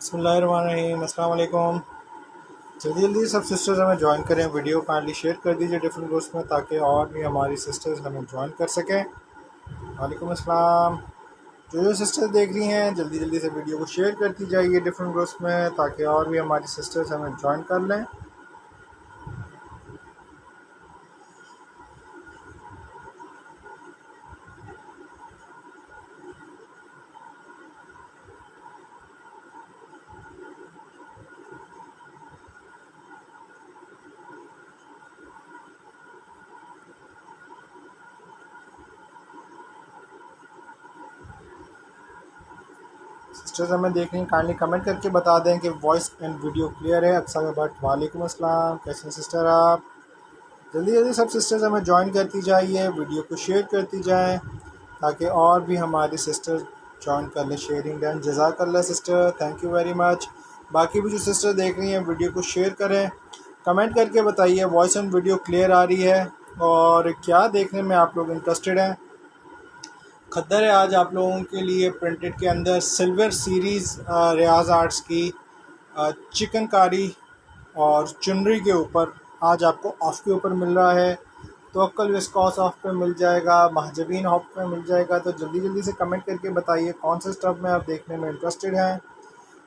बिस्मिल्लाहिर्रहमानिर्रहीम, अस्सलाम वालेकुम। जल्दी जल्दी सब सिस्टर्स हमें ज्वाइन करें। वीडियो काइंडली शेयर कर दीजिए डिफरेंट ग्रुप्स में, ताकि और भी हमारी सिस्टर्स हमें ज्वाइन कर सकें। वालेकुम अस्सलाम। जो सिस्टर्स देख रही हैं जल्दी जल्दी से वीडियो को शेयर करती जाइए डिफरेंट ग्रुप्स में, ताकि और भी हमारी सिस्टर्स हमें ज्वाइन कर लें। सिस्टर्स हमें देख रही हैं, काइंडली कमेंट करके बता दें कि वॉइस एंड वीडियो क्लियर है। अक्सर भट्ट, वालेकुम अस्सलाम, कैसे हैं सिस्टर आप? जल्दी जल्दी सब सिस्टर्स हमें ज्वाइन करती जाइए, वीडियो को शेयर करती जाएं, ताकि और भी हमारी सिस्टर ज्वाइन कर ले। शेयरिंग डन, जज़ाकल्लाह sister, thank you very much. बाकी भी जो सिस्टर देख रही हैं वीडियो को शेयर करें, कमेंट करके बताइए वॉइस एंड वीडियो क्लियर आ रही है और क्या देखने में आप लोग इंटरेस्टेड हैं। खद्दर है आज आप लोगों के लिए प्रिंटेड के अंदर सिल्वर सीरीज़ रियाज आर्ट्स की चिकनकारी और चुनरी के ऊपर आज आपको ऑफ के ऊपर मिल रहा है। तवक्कल विस्कॉस ऑफ पे मिल जाएगा, महजबीन ऑफ पे मिल जाएगा। तो जल्दी जल्दी से कमेंट करके बताइए कौन से स्टफ में आप देखने में इंटरेस्टेड हैं,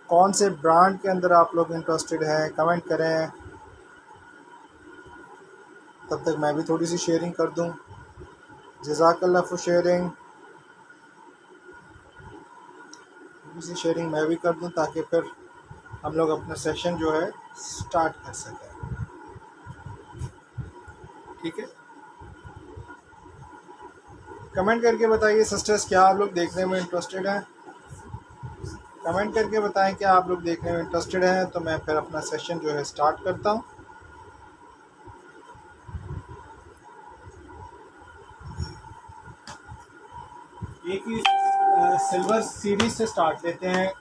कौन से ब्रांड के अंदर आप लोग इंटरेस्टेड हैं, कमेंट करें। तब तक मैं भी थोड़ी सी शेयरिंग कर दूं। जज़ाकल्लाह फॉर शेयरिंग। थोड़ी सी शेयरिंग मैं भी कर दूं, ताकि फिर हम लोग अपना सेशन जो है स्टार्ट कर सकें। ठीक है, कमेंट करके बताइए सिस्टर्स क्या आप लोग देखने में इंटरेस्टेड हैं। कमेंट करके बताएं क्या आप लोग देखने में इंटरेस्टेड हैं, तो मैं फिर अपना सेशन जो है स्टार्ट करता हूं। एक ही सिल्वर सीरीज से स्टार्ट लेते हैं।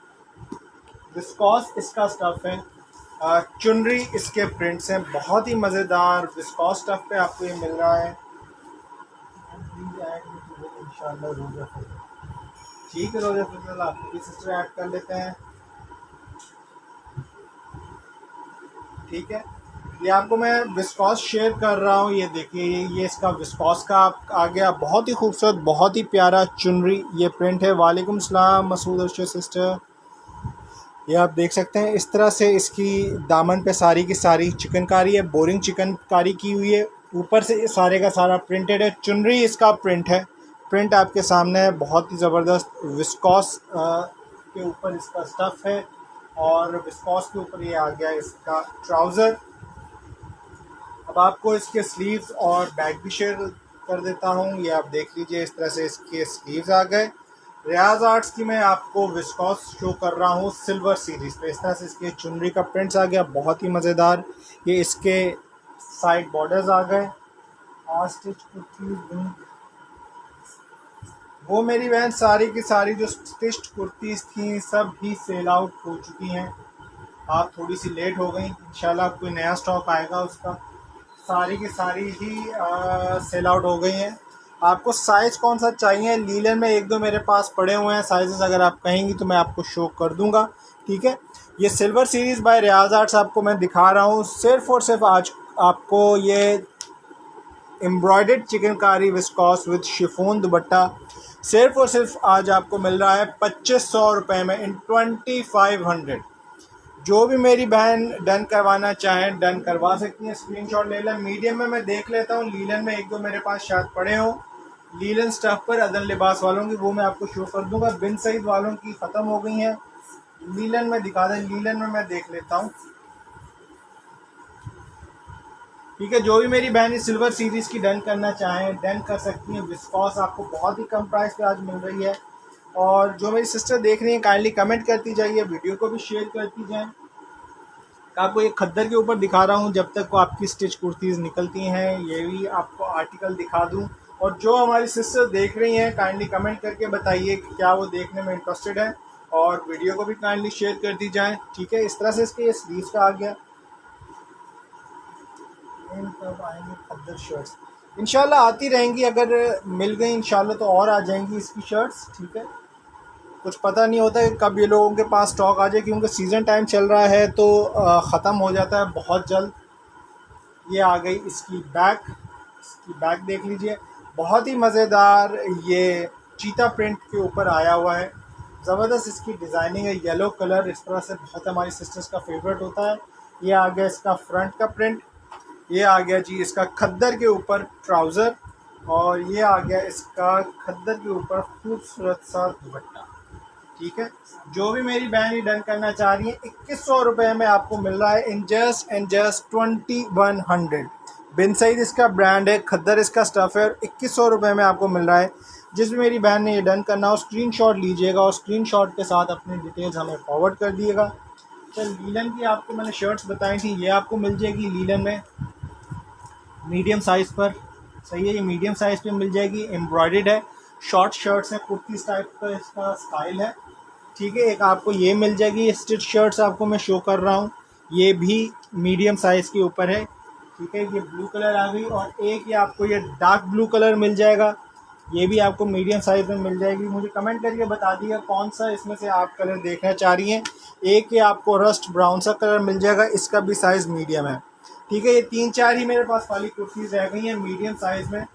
विस्कॉस इसका स्टफ है, चुनरी इसके प्रिंट्स हैं, बहुत ही मज़ेदार विस्कॉस स्टफ पे आपको ये मिल रहा है। इंशाल्लाह रोज़ा फजल, ठीक है, रोज़ा फजल आपको भी सिस्टर ऐड कर लेते हैं। ठीक है, ये आपको मैं विस्कॉस शेयर कर रहा हूँ। ये देखिए, ये इसका विस्कॉस का आ गया, बहुत ही खूबसूरत, बहुत ही प्यारा चुनरी ये प्रिंट है। वालेकुम सलाम मसूद अर्शद सिस्टर। ये आप देख सकते हैं इस तरह से इसकी दामन पे सारी की सारी चिकनकारी है, बोरिंग चिकनकारी की हुई है। ऊपर से ये सारे का सारा प्रिंटेड है। चुनरी इसका प्रिंट है, प्रिंट आपके सामने है। बहुत ही ज़बरदस्त विस्कॉस के ऊपर इसका स्टफ़ है, और विस्कॉस के ऊपर ये आ गया इसका ट्राउज़र। अब आपको इसके स्लीव्स और बैक भी शेयर कर देता हूँ। ये आप देख लीजिए, इस तरह से इसके स्लीव्स आ गए। रियाज आर्ट्स की मैं आपको विस्कॉस शो कर रहा हूँ सिल्वर सीरीज़ पे। इस तरह से इसके चुनरी का प्रिंट्स आ गया, बहुत ही मज़ेदार। ये इसके साइड बॉर्डर्स आ गए। आज स्टिच कुर्तीज़, वो मेरी बहन सारी की सारी जो स्टिच्ड कुर्तीज़ थी सब ही सेल आउट हो चुकी हैं। आप थोड़ी सी लेट हो गई, इंशाल्लाह कोई नया स्टॉक आएगा उसका। सारी की सारी ही सेल आउट हो गई हैं। आपको साइज़ कौन सा चाहिए? लीलन में एक दो मेरे पास पड़े हुए हैं साइज़, अगर आप कहेंगी तो मैं आपको शो कर दूंगा। ठीक है, ये silver series bye Riyaz arts आपको मैं दिखा रहा हूँ। सिर्फ़ और सिर्फ आज आपको ये embroidered chikankari viscous with chiffon दुपट्टा सिर्फ़ और सिर्फ आज आपको मिल रहा है 2500 रुपये में, इन 2500। जो भी मेरी बहन डन करवाना चाहें डन करवा सकती हैं, स्क्रीनशॉट ले लें। मीडियम में मैं देख लेता हूँ, लीलन में एक दो मेरे पास शायद पड़े हों। लीलन स्टफ़ पर अदन लिबास वालों की वो मैं आपको शो कर दूंगा। बिन सईद वालों की ख़त्म हो गई हैं। लीलन में दिखा दें, लीलन में मैं देख लेता हूँ। ठीक है, जो भी मेरी बहन इस सिल्वर सीरीज़ की डन करना चाहें डन कर सकती हैं। विस्कॉस आपको बहुत ही कम प्राइस पे आज मिल रही है। और जो मेरी सिस्टर देख रही हैं काइंडली कमेंट करती जाइए, वीडियो को भी शेयर करती जाएँ। आपको एक खद्दर के ऊपर दिखा रहा हूँ, जब तक वो आपकी स्टिच कुर्तीज़ निकलती हैं ये भी आपको आर्टिकल दिखा दूँ। और जो हमारी सिस्टर देख रही हैं काइंडली कमेंट करके बताइए कि क्या वो देखने में इंटरेस्टेड है, और वीडियो को भी काइंडली शेयर कर दी जाए। ठीक है, इस तरह से इसके ये स्लीव्स का आ गया। कब आएंगे खद्दर शर्ट्स? इंशाल्लाह आती रहेंगी, अगर मिल गई इंशाल्लाह तो और आ जाएंगी इसकी शर्ट्स। ठीक है, कुछ पता नहीं होता कि कब ये लोगों के पास स्टॉक आ जाए, क्योंकि सीज़न टाइम चल रहा है तो ख़त्म हो जाता है बहुत जल्द। ये आ गई इसकी बैक देख लीजिए, बहुत ही मज़ेदार। ये चीता प्रिंट के ऊपर आया हुआ है, ज़बरदस्त इसकी डिज़ाइनिंग है। येलो कलर इस तरह से बहुत हमारी सिस्टर्स का फेवरेट होता है। ये आ गया इसका फ्रंट का प्रिंट, ये आ गया जी इसका खद्दर के ऊपर ट्राउज़र, और ये आ गया इसका खद्दर के ऊपर खूबसूरत सा दुपट्टा। ठीक है, जो भी मेरी बहन ये डन करना चाह रही है, 2100 रुपये में आपको मिल रहा है इन जस्ट 2100। बिन सईद इसका ब्रांड है, खद्दर इसका स्टफ़ है, और 2100 रुपये में आपको मिल रहा है। जिस भी मेरी बहन ने ये डन करना हो स्क्रीनशॉट लीजिएगा और स्क्रीनशॉट के साथ अपनी डिटेल्स हमें फॉरवर्ड कर दिएगा। तो लीलन की आपको मैंने शर्ट्स बताई थी, ये आपको मिल जाएगी लीलन में मीडियम साइज़ पर। सही है, ये मीडियम साइज़ पे मिल जाएगी, एम्ब्रॉयडर्ड है, शॉर्ट शर्ट्स हैं, कुर्तीस टाइप का इसका स्टाइल है। ठीक है, एक आपको ये मिल जाएगी स्टिच शर्ट्स आपको मैं शो कर रहा हूँ, ये भी मीडियम साइज़ के ऊपर है। ठीक है, ये ब्लू कलर आ गई, और एक ये आपको ये डार्क ब्लू कलर मिल जाएगा, ये भी आपको मीडियम साइज़ में मिल जाएगी। मुझे कमेंट करके बता दिएगा कौन सा इसमें से आप कलर देखना चाह रही हैं। एक ये आपको रस्ट ब्राउन सा कलर मिल जाएगा, इसका भी साइज़ मीडियम है। ठीक है, ये 3-4 ही मेरे पास वाली कुर्तीज़ रह गई हैं मीडियम साइज़ में,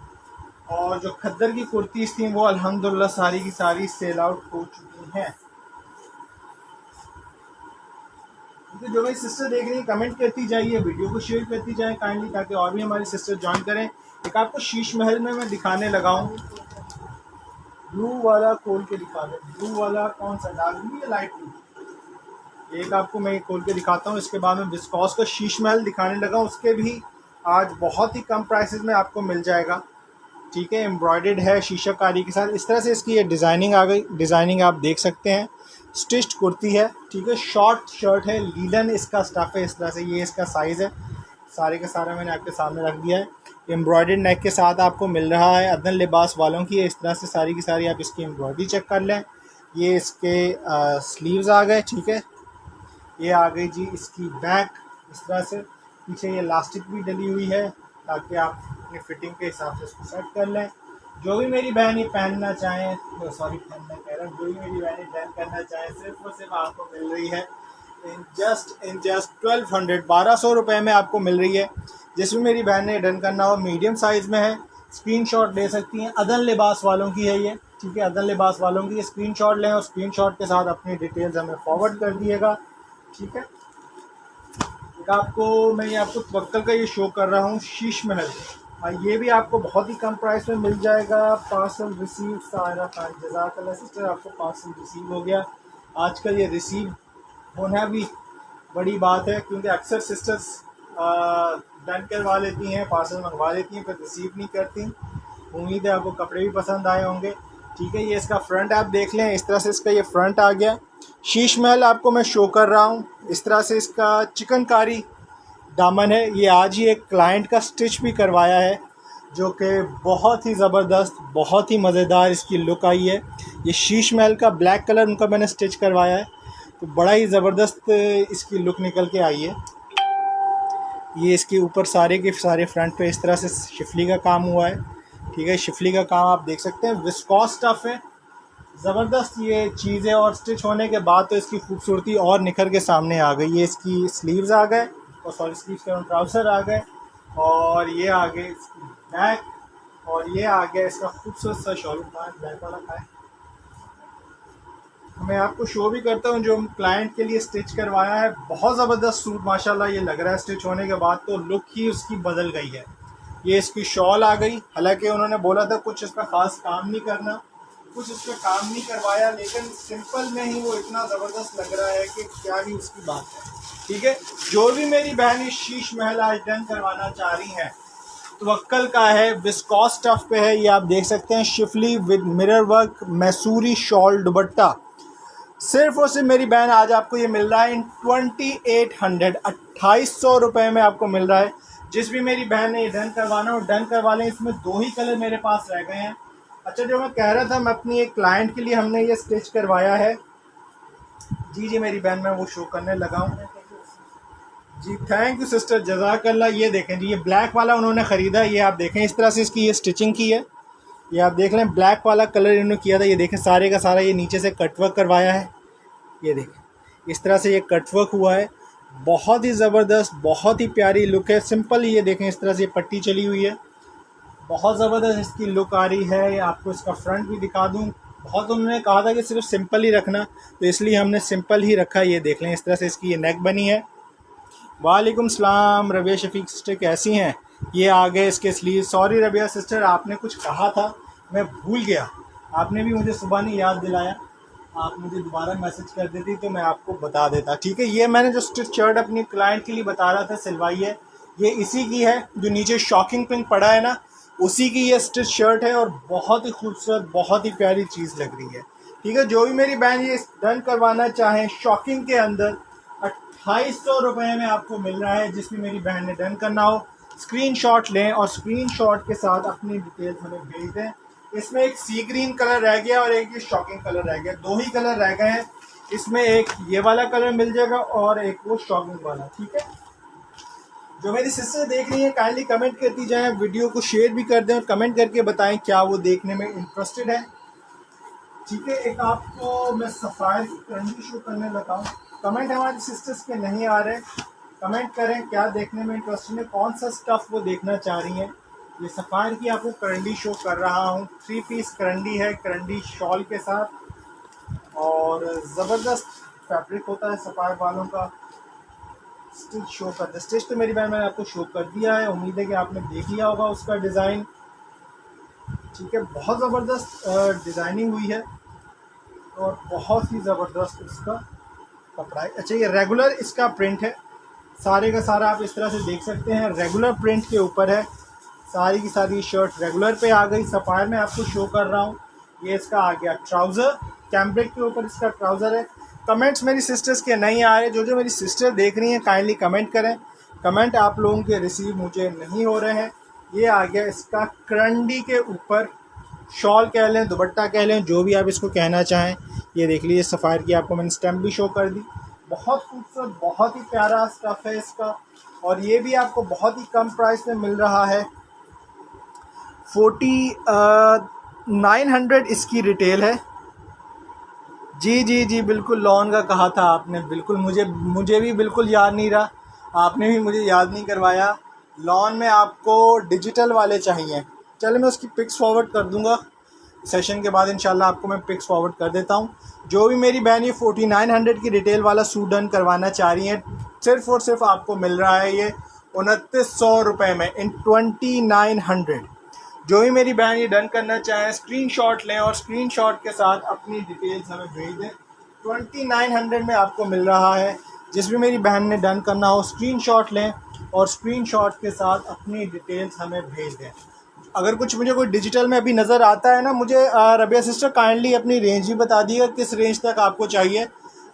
और जो खद्दर की कुर्तीज़ थी वो अल्हम्दुलिल्लाह सारी की सारी सेल आउट हो चुकी हैं। तो जो मेरी सिस्टर देख रही है कमेंट करती जाइए, वीडियो को शेयर करती जाए काइंडली, ताकि और भी हमारी सिस्टर ज्वाइन करें। एक आपको शीश महल में मैं दिखाने लगा हूँ, ब्लू वाला खोल के दिखा दें। ब्लू वाला कौन सा, डार्क ब्लू या लाइट ब्लू? एक आपको मैं खोल के दिखाता हूँ, इसके बाद में विस्कॉस का शीश महल दिखाने लगा हूँ, उसके भी आज बहुत ही कम प्राइसेस में आपको मिल जाएगा। ठीक है, एम्ब्रॉयडर्ड है शीशाकारी के साथ, इस तरह से इसकी ये डिज़ाइनिंग आ गई। डिज़ाइनिंग आप देख सकते हैं, स्टिच्ड कुर्ती है। ठीक है, शॉर्ट शर्ट है, लीलन इसका स्टफ़ है, इस तरह से ये इसका साइज़ है। सारे का सारा मैंने आपके सामने रख दिया है। एम्ब्रॉयडर्ड नेक के साथ आपको मिल रहा है, अदन लिबास वालों की है। इस तरह से सारी की सारी आप इसकी एम्ब्रॉयडरी चेक कर लें। ये इसके स्लीव्स आ गए। ठीक है, ये आ गई जी इसकी बैक, इस तरह से पीछे ये इलास्टिक भी डली हुई है, ताकि आप अपनी फिटिंग के हिसाब से इसको सेट कर लें। जो भी मेरी बहन ये पहनना चाहें, पहनना कह रहा हूँ, जो भी मेरी बहन डन करना चाहें, सिर्फ और सिर्फ आपको मिल रही है इन जस्ट 1200 रुपये में आपको मिल रही है। जिस भी मेरी बहन ने डन करना हो मीडियम साइज़ में है, स्क्रीनशॉट ले सकती हैं। अदन लिबास वालों की है ये। ठीक है, अदन लिबास वालों की स्क्रीनशॉट लें और स्क्रीनशॉट के साथ अपनी डिटेल्स हमें फॉरवर्ड कर दिएगा। ठीक है, एक आपको मैं ये आपको तवक्कल का ये शो कर रहा हूँ शीश महल, ये भी आपको बहुत ही कम प्राइस में मिल जाएगा। पार्सल रिसीव सारा खान, जज़ाकल्लाह सिस्टर, आपको पार्सल रिसीव हो गया। आजकल ये रिसीव होना भी बड़ी बात है, क्योंकि अक्सर सिस्टर्स डन करवा लेती हैं, पार्सल मंगवा लेती हैं, फिर रिसीव नहीं करती। उम्मीद है आपको कपड़े भी पसंद आए होंगे। ठीक है, ये इसका फ्रंट आप देख लें, इस तरह से इसका ये फ्रंट आ गया। शीश महल आपको मैं शो कर रहा हूँ, इस तरह से इसका चिकनकारी दामन है। ये आज ही एक क्लाइंट का स्टिच भी करवाया है, जो कि बहुत ही ज़बरदस्त, बहुत ही मज़ेदार इसकी लुक आई है। ये शीश महल का ब्लैक कलर उनका मैंने स्टिच करवाया है, तो बड़ा ही ज़बरदस्त इसकी लुक निकल के आई है। ये इसके ऊपर सारे के सारे फ्रंट पे इस तरह से शिफली का काम हुआ है। ठीक है, शिफली का काम आप देख सकते हैं, विस्कॉस स्टफ़ है, ज़बरदस्त ये चीज़ है। और स्टिच होने के बाद तो इसकी खूबसूरती और निखर के सामने आ गई। ये इसकी स्लीव्स आ गए, और सॉरी स्लीव्स के ट्राउज़र आ गए, और ये आ गए इसकी बैक, और ये आ गया इसका खूबसूरत सा शॉल। ब्लैक वाला का है, मैं आपको शो भी करता हूँ जो क्लाइंट के लिए स्टिच करवाया है। बहुत ज़बरदस्त सूट माशाल्लाह ये लग रहा है, स्टिच होने के बाद तो लुक ही उसकी बदल गई है। ये इसकी शॉल आ गई, हालांकि उन्होंने बोला था कुछ इसका ख़ास काम नहीं करना, कुछ इसका काम नहीं करवाया, लेकिन सिंपल में ही वो इतना ज़बरदस्त लग रहा है कि क्या ही उसकी बात है। ठीक है, जो भी मेरी बहन इस शीश महल आज डन करवाना चाह रही हैं, तवक्कल का है, विस्कॉस स्टफ़ पे है। ये आप देख सकते हैं, Schiffli with mirror work, मैसूरी shawl दुपट्टा। सिर्फ और सिर्फ मेरी बहन आज आपको ये मिल रहा है इन 2800 रुपये में आपको मिल रहा है। जिस भी मेरी बहन ने ये डन करवाना हो डन करवा लें। इसमें 2 ही कलर मेरे पास रह गए हैं। अच्छा, जो मैं कह रहा था, मैं अपनी एक क्लाइंट के लिए हमने ये स्टिच करवाया है। जी मेरी बहन, मैं वो शो करने लगा हूँ जी। थैंक यू सिस्टर, जज़ाकल्लाह। ये देखें जी, ये ब्लैक वाला उन्होंने ख़रीदा, ये आप देखें इस तरह से इसकी ये स्टिचिंग की है। ये आप देख लें, ब्लैक वाला कलर इन्होंने किया था। ये देखें सारे का सारा ये नीचे से कटवर्क करवाया है। ये देखें इस तरह से ये कटवर्क हुआ है, बहुत ही ज़बरदस्त, बहुत ही प्यारी लुक है। सिंपल ये देखें इस तरह से पट्टी चली हुई है, बहुत ज़बरदस्त इसकी लुक आ रही है। आपको इसका फ्रंट भी दिखा दूँ। बहुत उन्होंने कहा था कि सिर्फ सिंपल ही रखना, तो इसलिए हमने सिंपल ही रखा। ये देख लें इस तरह से इसकी ये नेक बनी है। वालेकुम सलाम रबिया शफीक सिस्टर, कैसी हैं? ये आ गए इसके स्लीव। सॉरी रबिया सिस्टर, आपने कुछ कहा था मैं भूल गया, आपने भी मुझे सुबह नहीं याद दिलाया। आप मुझे दोबारा मैसेज कर देती तो मैं आपको बता देता। ठीक है, ये मैंने जो स्टिच शर्ट अपनी क्लाइंट के लिए बता रहा था सिलवाई है, ये इसी की है। जो नीचे शॉकिंग प्रिंट पड़ा है ना, उसी की ये स्टिच शर्ट है और बहुत ही खूबसूरत, बहुत ही प्यारी चीज़ लग रही है। ठीक है, जो भी मेरी बहन ये डन करवाना चाहें शॉकिंग के अंदर, 2800 रुपये में आपको मिल रहा है। जिसमें मेरी बहन ने डन करना हो स्क्रीनशॉट लें और स्क्रीनशॉट के साथ अपनी डिटेल्स हमें भेज दें। इसमें एक सी ग्रीन कलर रह गया और एक ये शॉकिंग कलर रह गया, दो ही कलर रह गए हैं। इसमें एक ये वाला कलर मिल जाएगा और एक वो शॉकिंग वाला। ठीक है, जो मेरी सिस्टर देख रही है काइंडली कमेंट करती जाएं, वीडियो को शेयर भी कर दें और कमेंट करके बताएं क्या वो देखने में इंटरेस्टेड है। ठीक है, एक आपको मैं सफ़ायर की करंडी शो करने लगा हूँ। कमेंट हमारी सिस्टर्स के नहीं आ रहे, कमेंट करें क्या देखने में इंटरेस्टेड है, कौन सा स्टफ़ वो देखना चाह रही हैं। ये सफ़ायर की आपको करंडी शो कर रहा हूँ। 3 पीस करंडी है, करंडी शॉल के साथ, और ज़बरदस्त फैब्रिक होता है सफ़ायर वालों का। स्टिच शो कर, स्टिच तो मेरी बहन मैंने आपको शो कर दिया है, उम्मीद है कि आपने देख लिया होगा उसका डिज़ाइन। ठीक है, बहुत ज़बरदस्त डिज़ाइनिंग हुई है और बहुत ही ज़बरदस्त इसका कपड़ा है। अच्छा, ये रेगुलर इसका प्रिंट है, सारे का सारा आप इस तरह से देख सकते हैं, रेगुलर प्रिंट के ऊपर है। सारी की सारी शर्ट रेगुलर पे आ गई। सफ़ायर में आपको शो कर रहा हूँ। ये इसका आ गया ट्राउज़र, कैम्ब्रिक के ऊपर इसका ट्राउज़र है। कमेंट्स मेरी सिस्टर्स के नहीं आ रहे, जो मेरी सिस्टर देख रही हैं काइंडली कमेंट करें। कमेंट आप लोगों के रिसीव मुझे नहीं हो रहे हैं। ये आ गया इसका करंडी के ऊपर, शॉल कह लें, दुपट्टा कह लें, जो भी आप इसको कहना चाहें। ये देख लीजिए सफ़ायर की आपको मैंने स्टैम्प भी शो कर दी। बहुत खूबसूरत, बहुत ही प्यारा स्टफ़ है इसका, और ये भी आपको बहुत ही कम प्राइस में मिल रहा है। 900 इसकी रिटेल है। जी जी जी, बिल्कुल लॉन का कहा था आपने, बिल्कुल मुझे भी बिल्कुल याद नहीं रहा, आपने भी मुझे याद नहीं करवाया। लॉन में आपको डिजिटल वाले चाहिए। चलो मैं उसकी पिक्स फॉरवर्ड कर दूंगा सेशन के बाद, इंशाल्लाह आपको मैं पिक्स फॉरवर्ड कर देता हूँ। जो भी मेरी बहन ये 4900 की रिटेल वाला सूट डन करवाना चाह रही हैं, सिर्फ़ और सिर्फ आपको मिल रहा है ये 2900 रुपये में, इन 2900। जो भी मेरी बहन ये डन करना चाहें स्क्रीनशॉट लें और स्क्रीनशॉट के साथ अपनी डिटेल्स हमें भेज दें। 2900 में आपको मिल रहा है। जिस भी मेरी बहन ने डन करना हो स्क्रीनशॉट लें और स्क्रीनशॉट के साथ अपनी डिटेल्स हमें भेज दें। अगर कुछ मुझे कोई डिजिटल में अभी नज़र आता है ना, मुझे रबिया सिस्टर काइंडली अपनी रेंज भी बता दिएगा किस रेंज तक आपको चाहिए।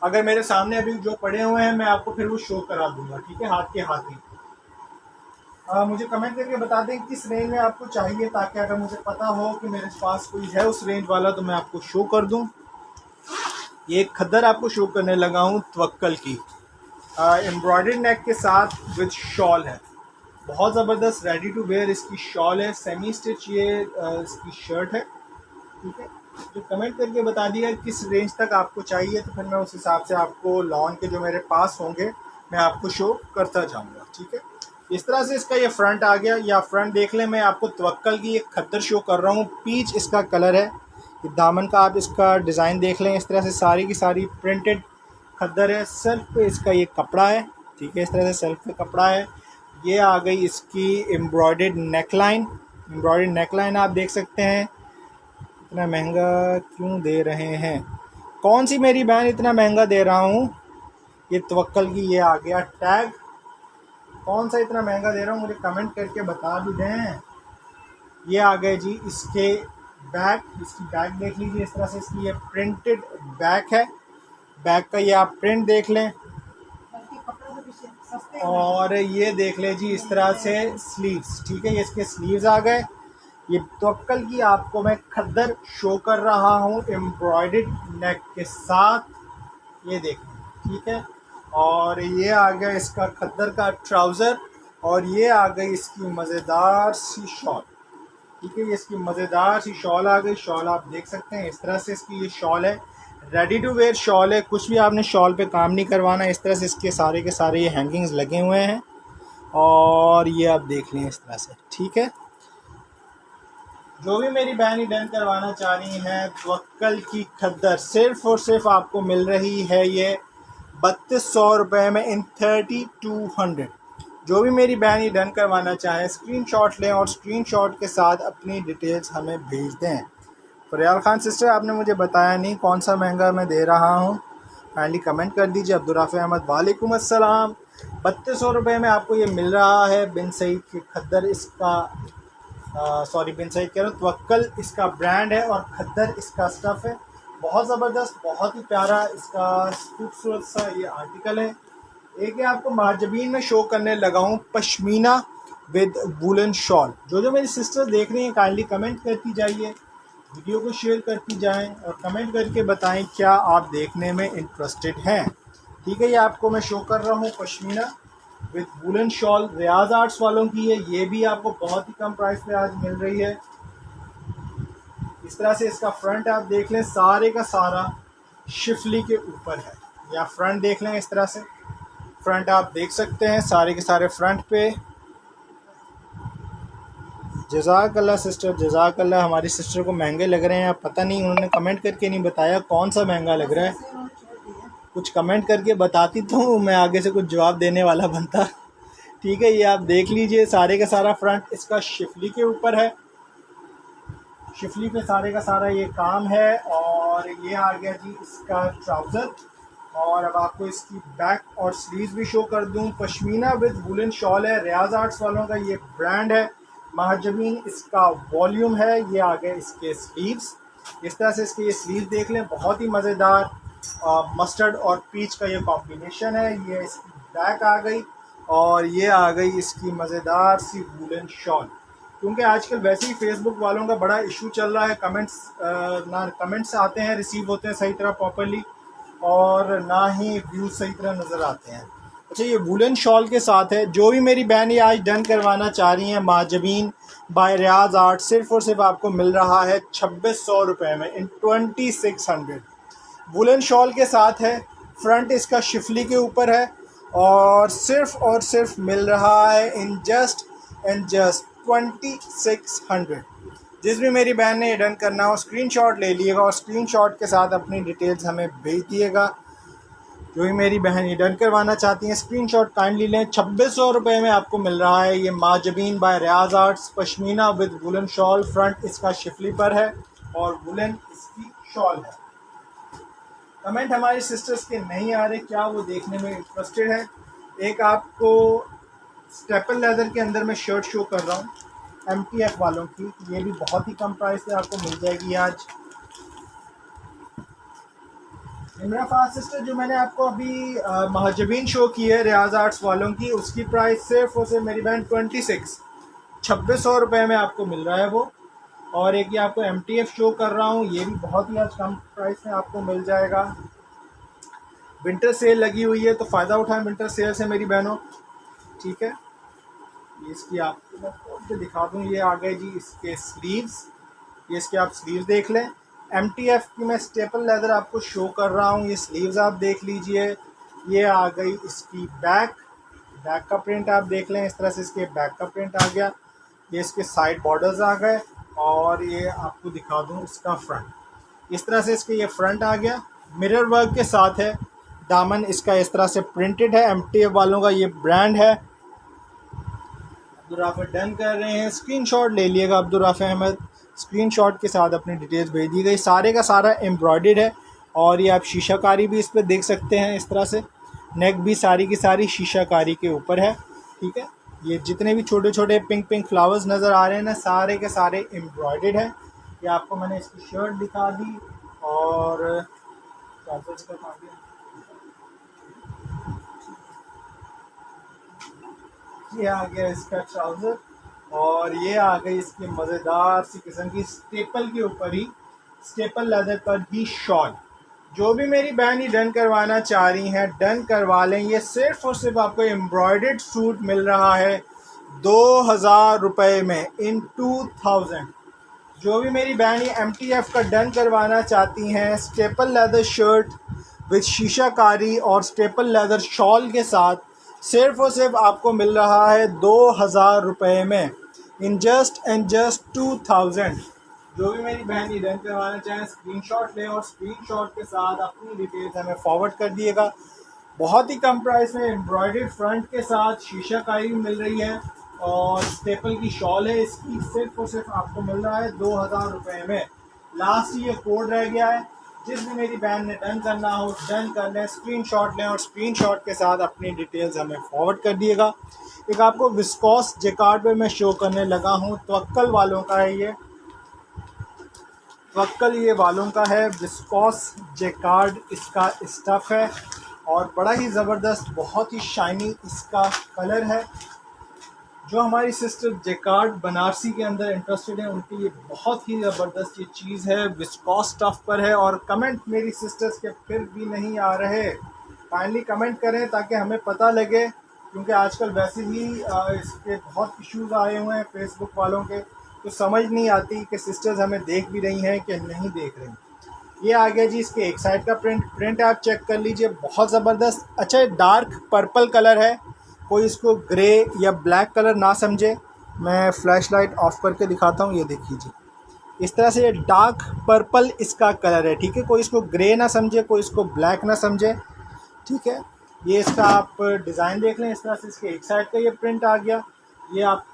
अगर मेरे सामने अभी जो पड़े हुए हैं मैं आपको फिर वो शो करा दूँगा। ठीक है, हाथ के हाथ ही मुझे कमेंट करके बता दें किस रेंज में आपको चाहिए, ताकि अगर मुझे पता हो कि मेरे पास कोई है उस रेंज वाला तो मैं आपको शो कर दूं। ये एक खद्दर आपको शो करने लगा हूं तवक्कल की, एम्ब्रॉयडर्ड नेक के साथ विद शॉल है। बहुत ज़बरदस्त रेडी टू वेयर इसकी शॉल है, सेमी स्टिच ये इसकी शर्ट है। ठीक है, तो कमेंट करके बता दिया किस रेंज तक आपको चाहिए, तो फिर मैं उस हिसाब से आपको लॉन के जो मेरे पास होंगे मैं आपको शो करता जाऊँगा। ठीक है, इस तरह से इसका ये फ्रंट आ गया, या फ्रंट देख लें। मैं आपको तवक्कल की एक खद्दर शो कर रहा हूँ, पीच इसका कलर है। ये दामन का आप इसका डिज़ाइन देख लें, इस तरह से सारी की सारी प्रिंटेड खद्दर है। सेल्फ पे इसका ये कपड़ा है। ठीक है, इस तरह से सेल्फ पे कपड़ा है। ये आ गई इसकी एम्ब्रॉयडर्ड नेकलाइन, एम्ब्रॉयडर्ड नेकलाइन आप देख सकते हैं। इतना महंगा क्यों दे रहे हैं? कौन सी मेरी बहन इतना महंगा दे रहा हूँ? ये तवक्कल की ये आ गया टैग, कौन सा इतना महंगा दे रहा हूँ मुझे कमेंट करके बता भी दें। ये आ गए जी इसके बैक, इसकी बैक देख लीजिए, इस तरह से इसकी ये प्रिंटेड बैक है। बैक का ये आप प्रिंट देख लें, और ये देख लें जी इस तरह से स्लीव्स। ठीक है, ये इसके स्लीव्स आ गए। ये तवक्कल की आपको मैं खद्दर शो कर रहा हूँ एम्ब्रॉयडर्ड नेक के साथ, ये देखें। ठीक है, और ये आ गया इसका खद्दर का ट्राउज़र, और ये आ गई इसकी मज़ेदार सी शॉल। ठीक है। ये इसकी मज़ेदार सी शॉल आ गई। शॉल आप देख सकते हैं, इस तरह से इसकी ये शॉल है, रेडी टू वेयर शॉल है। कुछ भी आपने शॉल पे काम नहीं करवाना। इस तरह से इसके सारे के सारे ये हैंगिंग्स लगे हुए हैं और ये आप देख लें इस तरह से। ठीक है। जो भी मेरी बहन डन करवाना चाह रही हैं, तवक्कल की खद्दर सिर्फ़ और सिर्फ आपको मिल रही है ये 3200 में इन 3200। जो भी मेरी बहन ये डन करवाना चाहें, स्क्रीनशॉट लें और स्क्रीनशॉट के साथ अपनी डिटेल्स हमें भेज दें। फरियाल खान सिस्टर, आपने मुझे बताया नहीं कौन सा महंगा मैं दे रहा हूँ, काइंडली कमेंट कर दीजिए। अब्दुर्राफ़ी अहमद, वालेकुम अस्सलाम। 3200 में आपको ये मिल रहा है बिन सईद की खद्दर। इसका सॉरी, बिन सईद कह रहा हूँ, तवक्कल इसका ब्रांड है और खद्दर इसका स्टफ़ है। बहुत ज़बरदस्त, बहुत ही प्यारा इसका खूबसूरत सा ये आर्टिकल है। एक ये आपको महाजबीन में शो करने लगा हूँ, पश्मीना विद वूलन शॉल। जो मेरी सिस्टर देख रही हैं, काइंडली कमेंट करती जाइए, वीडियो को शेयर करती जाएं और कमेंट करके बताएं क्या आप देखने में इंटरेस्टेड हैं। ठीक है। ये आपको मैं शो कर रहा हूँ pashmina with woollen shawl, Riyaz arts वालों की है। ये भी आपको बहुत ही कम प्राइस पे आज मिल रही है। इस तरह से इसका फ्रंट आप देख लें, सारे का सारा शिफली के ऊपर है। या फ्रंट देख लें, इस तरह से फ्रंट आप देख सकते हैं, सारे के सारे फ्रंट पे। जज़ाकल्लाह सिस्टर, जज़ाकल्लाह। हमारी सिस्टर को महंगे लग रहे हैं, आप पता नहीं, उन्होंने कमेंट करके नहीं बताया कौन सा महंगा लग रहा है। कुछ कमेंट करके बताती तो मैं आगे से कुछ जवाब देने वाला बनता। ठीक है। ये आप देख लीजिए, सारे का सारा फ्रंट इसका शिफली के ऊपर है। शिफली पे सारे का सारा ये काम है। और ये आ गया जी इसका ट्राउज़र। और अब आपको इसकी बैक और स्लीव्स भी शो कर दूं। पश्मीना विद वुलन शॉल है, रियाज आर्ट्स वालों का ये ब्रांड है। महाजबीन इसका वॉल्यूम है। ये आ गए इसके स्लीव्स। इस तरह से इसके ये स्लीव देख लें, बहुत ही मज़ेदार मस्टर्ड और पीच का ये कॉम्बिनेशन है। ये इसकी बैक आ गई और ये आ गई इसकी मज़ेदार सी वुलन शॉल। क्योंकि आजकल वैसे ही फेसबुक वालों का बड़ा इशू चल रहा है, ना कमेंट्स आते हैं, रिसीव होते हैं सही तरह प्रॉपरली, और ना ही व्यूज़ सही तरह नज़र आते हैं। अच्छा, ये वुलन शॉल के साथ है। जो भी मेरी बहन ये आज डन करवाना चाह रही हैं, माजबीन बाय रियाज आर्ट, सिर्फ़ और सिर्फ आपको मिल रहा है 2600 में इन 2600। वुलन शॉल के साथ है, फ्रंट इसका शिफली के ऊपर है और सिर्फ मिल रहा है इन जस्ट 2600। जिस भी मेरी बहन ने ये डन करना हो, स्क्रीनशॉट ले लीजिएगा और स्क्रीनशॉट के साथ अपनी डिटेल्स हमें भेज दिएगा। जो भी मेरी बहन ये डन करवाना चाहती हैं, स्क्रीनशॉट काइंडली लें। 2600 में आपको मिल रहा है ये माजबीन by Riyaz arts pashmina with woollen shawl. Front इसका शिफली पर है और वुलन इसकी शॉल है। कमेंट हमारी सिस्टर्स के नहीं आ रहे, क्या वो देखने में इंटरेस्टेड है। एक आपको स्टेपल लेदर के अंदर मैं शर्ट शो कर रहा हूँ MTF वालों की। ये भी बहुत ही कम प्राइस पे आपको मिल जाएगी आज। इमरान फाज सिस्टर, जो मैंने आपको अभी महाजबीन शो की है रियाज आर्ट्स वालों की, उसकी प्राइस सिर्फ और सिर्फ मेरी बहन 2600 में आपको मिल रहा है वो। और एक ये आपको MTF शो कर रहा हूँ, ये भी बहुत ही आज कम प्राइस में आपको मिल जाएगा। विंटर सेल लगी हुई है तो फ़ायदा उठाएं विंटर सेल से मेरी बहनों। ठीक है। ये इसकी आपको मैं खोल के दिखा दूँ। ये आ गए जी इसके स्लीव्स। ये इसके आप स्लीव्स देख लें। MTF की मैं स्टेपल लेदर आपको शो कर रहा हूँ, ये स्लीव्स आप देख लीजिए। ये आ गई इसकी बैक का प्रिंट आप देख लें, इस तरह से इसके बैक का प्रिंट आ गया। ये इसके साइड बॉर्डर्स आ गए और ये आपको दिखा दूँ इसका फ्रंट। इस तरह से इसके ये फ्रंट आ गया, मिरर वर्क के साथ है। दामन इसका इस तरह से प्रिंटेड है। MTF वालों का ये ब्रांड है। अब्दुर्राफ़ी डन कर रहे हैं, स्क्रीनशॉट ले लिएगा अब्दुर्राफ़ी अहमद। स्क्रीनशॉट के साथ अपनी डिटेल्स भेज दी गई। सारे का सारा एम्ब्रॉयडर्ड है और ये आप शीशाकारी भी इस पर देख सकते हैं। इस तरह से नेक भी सारी की सारी शीशाकारी के ऊपर है। ठीक है। ये जितने भी छोटे छोटे पिंक फ्लावर्स नज़र आ रहे हैं ना, सारे के सारे एम्ब्रॉयडर्ड है। ये आपको मैंने इसकी शर्ट दिखा दी और ये आ गया इसका ट्राउज़र और ये आ गई इसकी मज़ेदार सी किस्म की स्टेपल के ऊपर ही, स्टेपल लेदर पर ही शॉल। जो भी मेरी बहन ही डन करवाना चाह रही हैं, डन करवा लें। ये सिर्फ़ और सिर्फ आपको एम्ब्रॉयडर्ड सूट मिल रहा है ₹2000 में इन 2000। जो भी मेरी बहन ये MTF का डन करवाना चाहती हैं, स्टेपल लेदर शर्ट विद शीशाकारी और स्टेपल लेदर शॉल के साथ, सिर्फ़ और सिर्फ आपको मिल रहा है ₹2000 में इन जस्ट एंड जस्ट 2000। जो भी मेरी बहन ये डन करवाना चाहें, स्क्रीनशॉट लें और स्क्रीनशॉट के साथ अपनी डिटेल्स हमें फॉरवर्ड कर दिएगा। बहुत ही कम प्राइस में एम्ब्रॉयडर्ड फ्रंट के साथ शीशाकारी मिल रही है और स्टेपल की शॉल है, इसकी सिर्फ और सिर्फ आपको मिल रहा है ₹2000 में। लास्ट ये कोड रह गया है, जिस भी मेरी बहन ने डन करना हो डन कर लें, स्क्रीनशॉट लें और स्क्रीनशॉट के साथ अपनी डिटेल्स हमें फॉरवर्ड कर दिएगा। एक आपको विस्कॉस जेकार्ड पे मैं शो करने लगा हूँ, तवक्कल वालों का है ये, तवक्कल ये वालों का है, विस्कॉस जेकार्ड इसका स्टफ़ है और बड़ा ही ज़बरदस्त, बहुत ही शाइनी इसका कलर है। जो हमारी सिस्टर जेकार्ड बनारसी के अंदर इंटरेस्टेड है उनके लिए बहुत ही ज़बरदस्त ये चीज़ है, विस्कॉस स्टफ़ पर है। और कमेंट मेरी सिस्टर्स के फिर भी नहीं आ रहे, काइंडली कमेंट करें ताकि हमें पता लगे, क्योंकि आजकल वैसे ही इसके बहुत इश्यूज़ आए हुए हैं फेसबुक वालों के, तो समझ नहीं आती कि सिस्टर्स हमें देख भी रही हैं कि नहीं देख रही। ये आ गया जी इसके एक साइड का प्रिंट आप चेक कर लीजिए, बहुत ज़बरदस्त। अच्छा, डार्क पर्पल कलर है, कोई इसको ग्रे या ब्लैक कलर ना समझे। मैं फ्लैश लाइट ऑफ करके दिखाता हूँ, ये देखिए जी, इस तरह से ये डार्क पर्पल इसका कलर है, ठीक है। कोई इसको ग्रे ना समझे, कोई इसको ब्लैक ना समझे, ठीक है। ये इसका आप डिज़ाइन देख लें, इस तरह से इसके एक साइड का ये प्रिंट आ गया। ये आप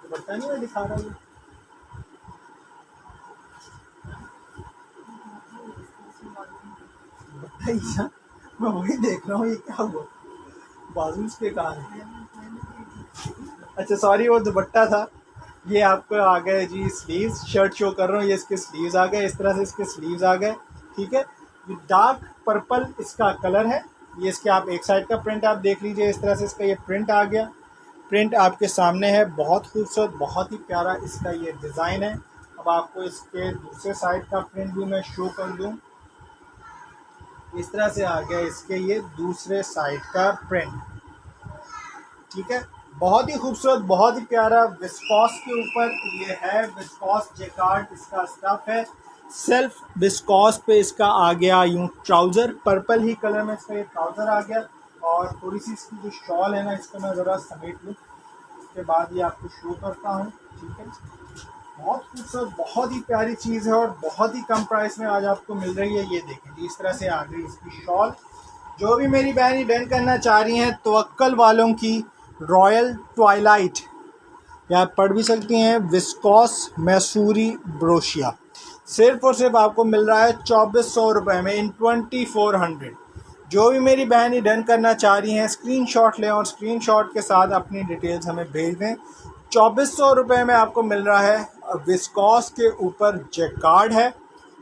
दुपट्टा नहीं मैं दिखा रहा हूँ, मैं वही देख रहा हूँ, ये क्या हुआ बाजू पे कहाँ है? अच्छा सॉरी, वो दुपट्टा था। ये आपको आ गए जी स्लीव्स, शर्ट शो कर रहा हूँ, ये इसके स्लीव्स आ गए, इस तरह से इसके स्लीव्स आ गए, ठीक है। ये डार्क पर्पल इसका कलर है। ये इसके आप एक साइड का प्रिंट आप देख लीजिए, इस तरह से इसका ये प्रिंट आ गया। प्रिंट आपके सामने है, बहुत खूबसूरत, बहुत ही प्यारा इसका ये डिज़ाइन है। अब आपको इसके दूसरे साइड का प्रिंट भी मैं शो कर दूँ, इस तरह से आ गया इसके ये दूसरे साइड का प्रिंट, ठीक है। बहुत ही खूबसूरत, बहुत ही प्यारा, विस्कॉस के ऊपर ये है, विस्कॉस जेकार्ड इसका स्टफ़ है, सेल्फ विस्कॉस पे इसका आ गया यूँ ट्राउज़र, पर्पल ही कलर में इसका ये ट्राउज़र आ गया। और थोड़ी सी इसकी जो शॉल है ना, इसको मैं ज़रा समेट लूँ, उसके बाद ये आपको शो करता हूँ, ठीक है। बहुत खूबसूरत, बहुत ही प्यारी चीज़ है और बहुत ही कम प्राइस में आज आपको मिल रही है। ये देखें जी, इस तरह से आ गई इसकी शॉल। जो भी मेरी बहन डन करना चाह रही हैं, तवक्कल वालों की रॉयल ट्वाइलाइट, या आप पढ़ भी सकती हैं विस्कॉस मैसूरी ब्रोशिया, सिर्फ और सिर्फ आपको मिल रहा है ₹2400 में इन 2400। जो भी मेरी बहन ये डन करना चाह रही हैं, स्क्रीनशॉट लें और स्क्रीनशॉट के साथ अपनी डिटेल्स हमें भेज दें। ₹2400 में आपको मिल रहा है, विस्कॉस के ऊपर जैकार्ड है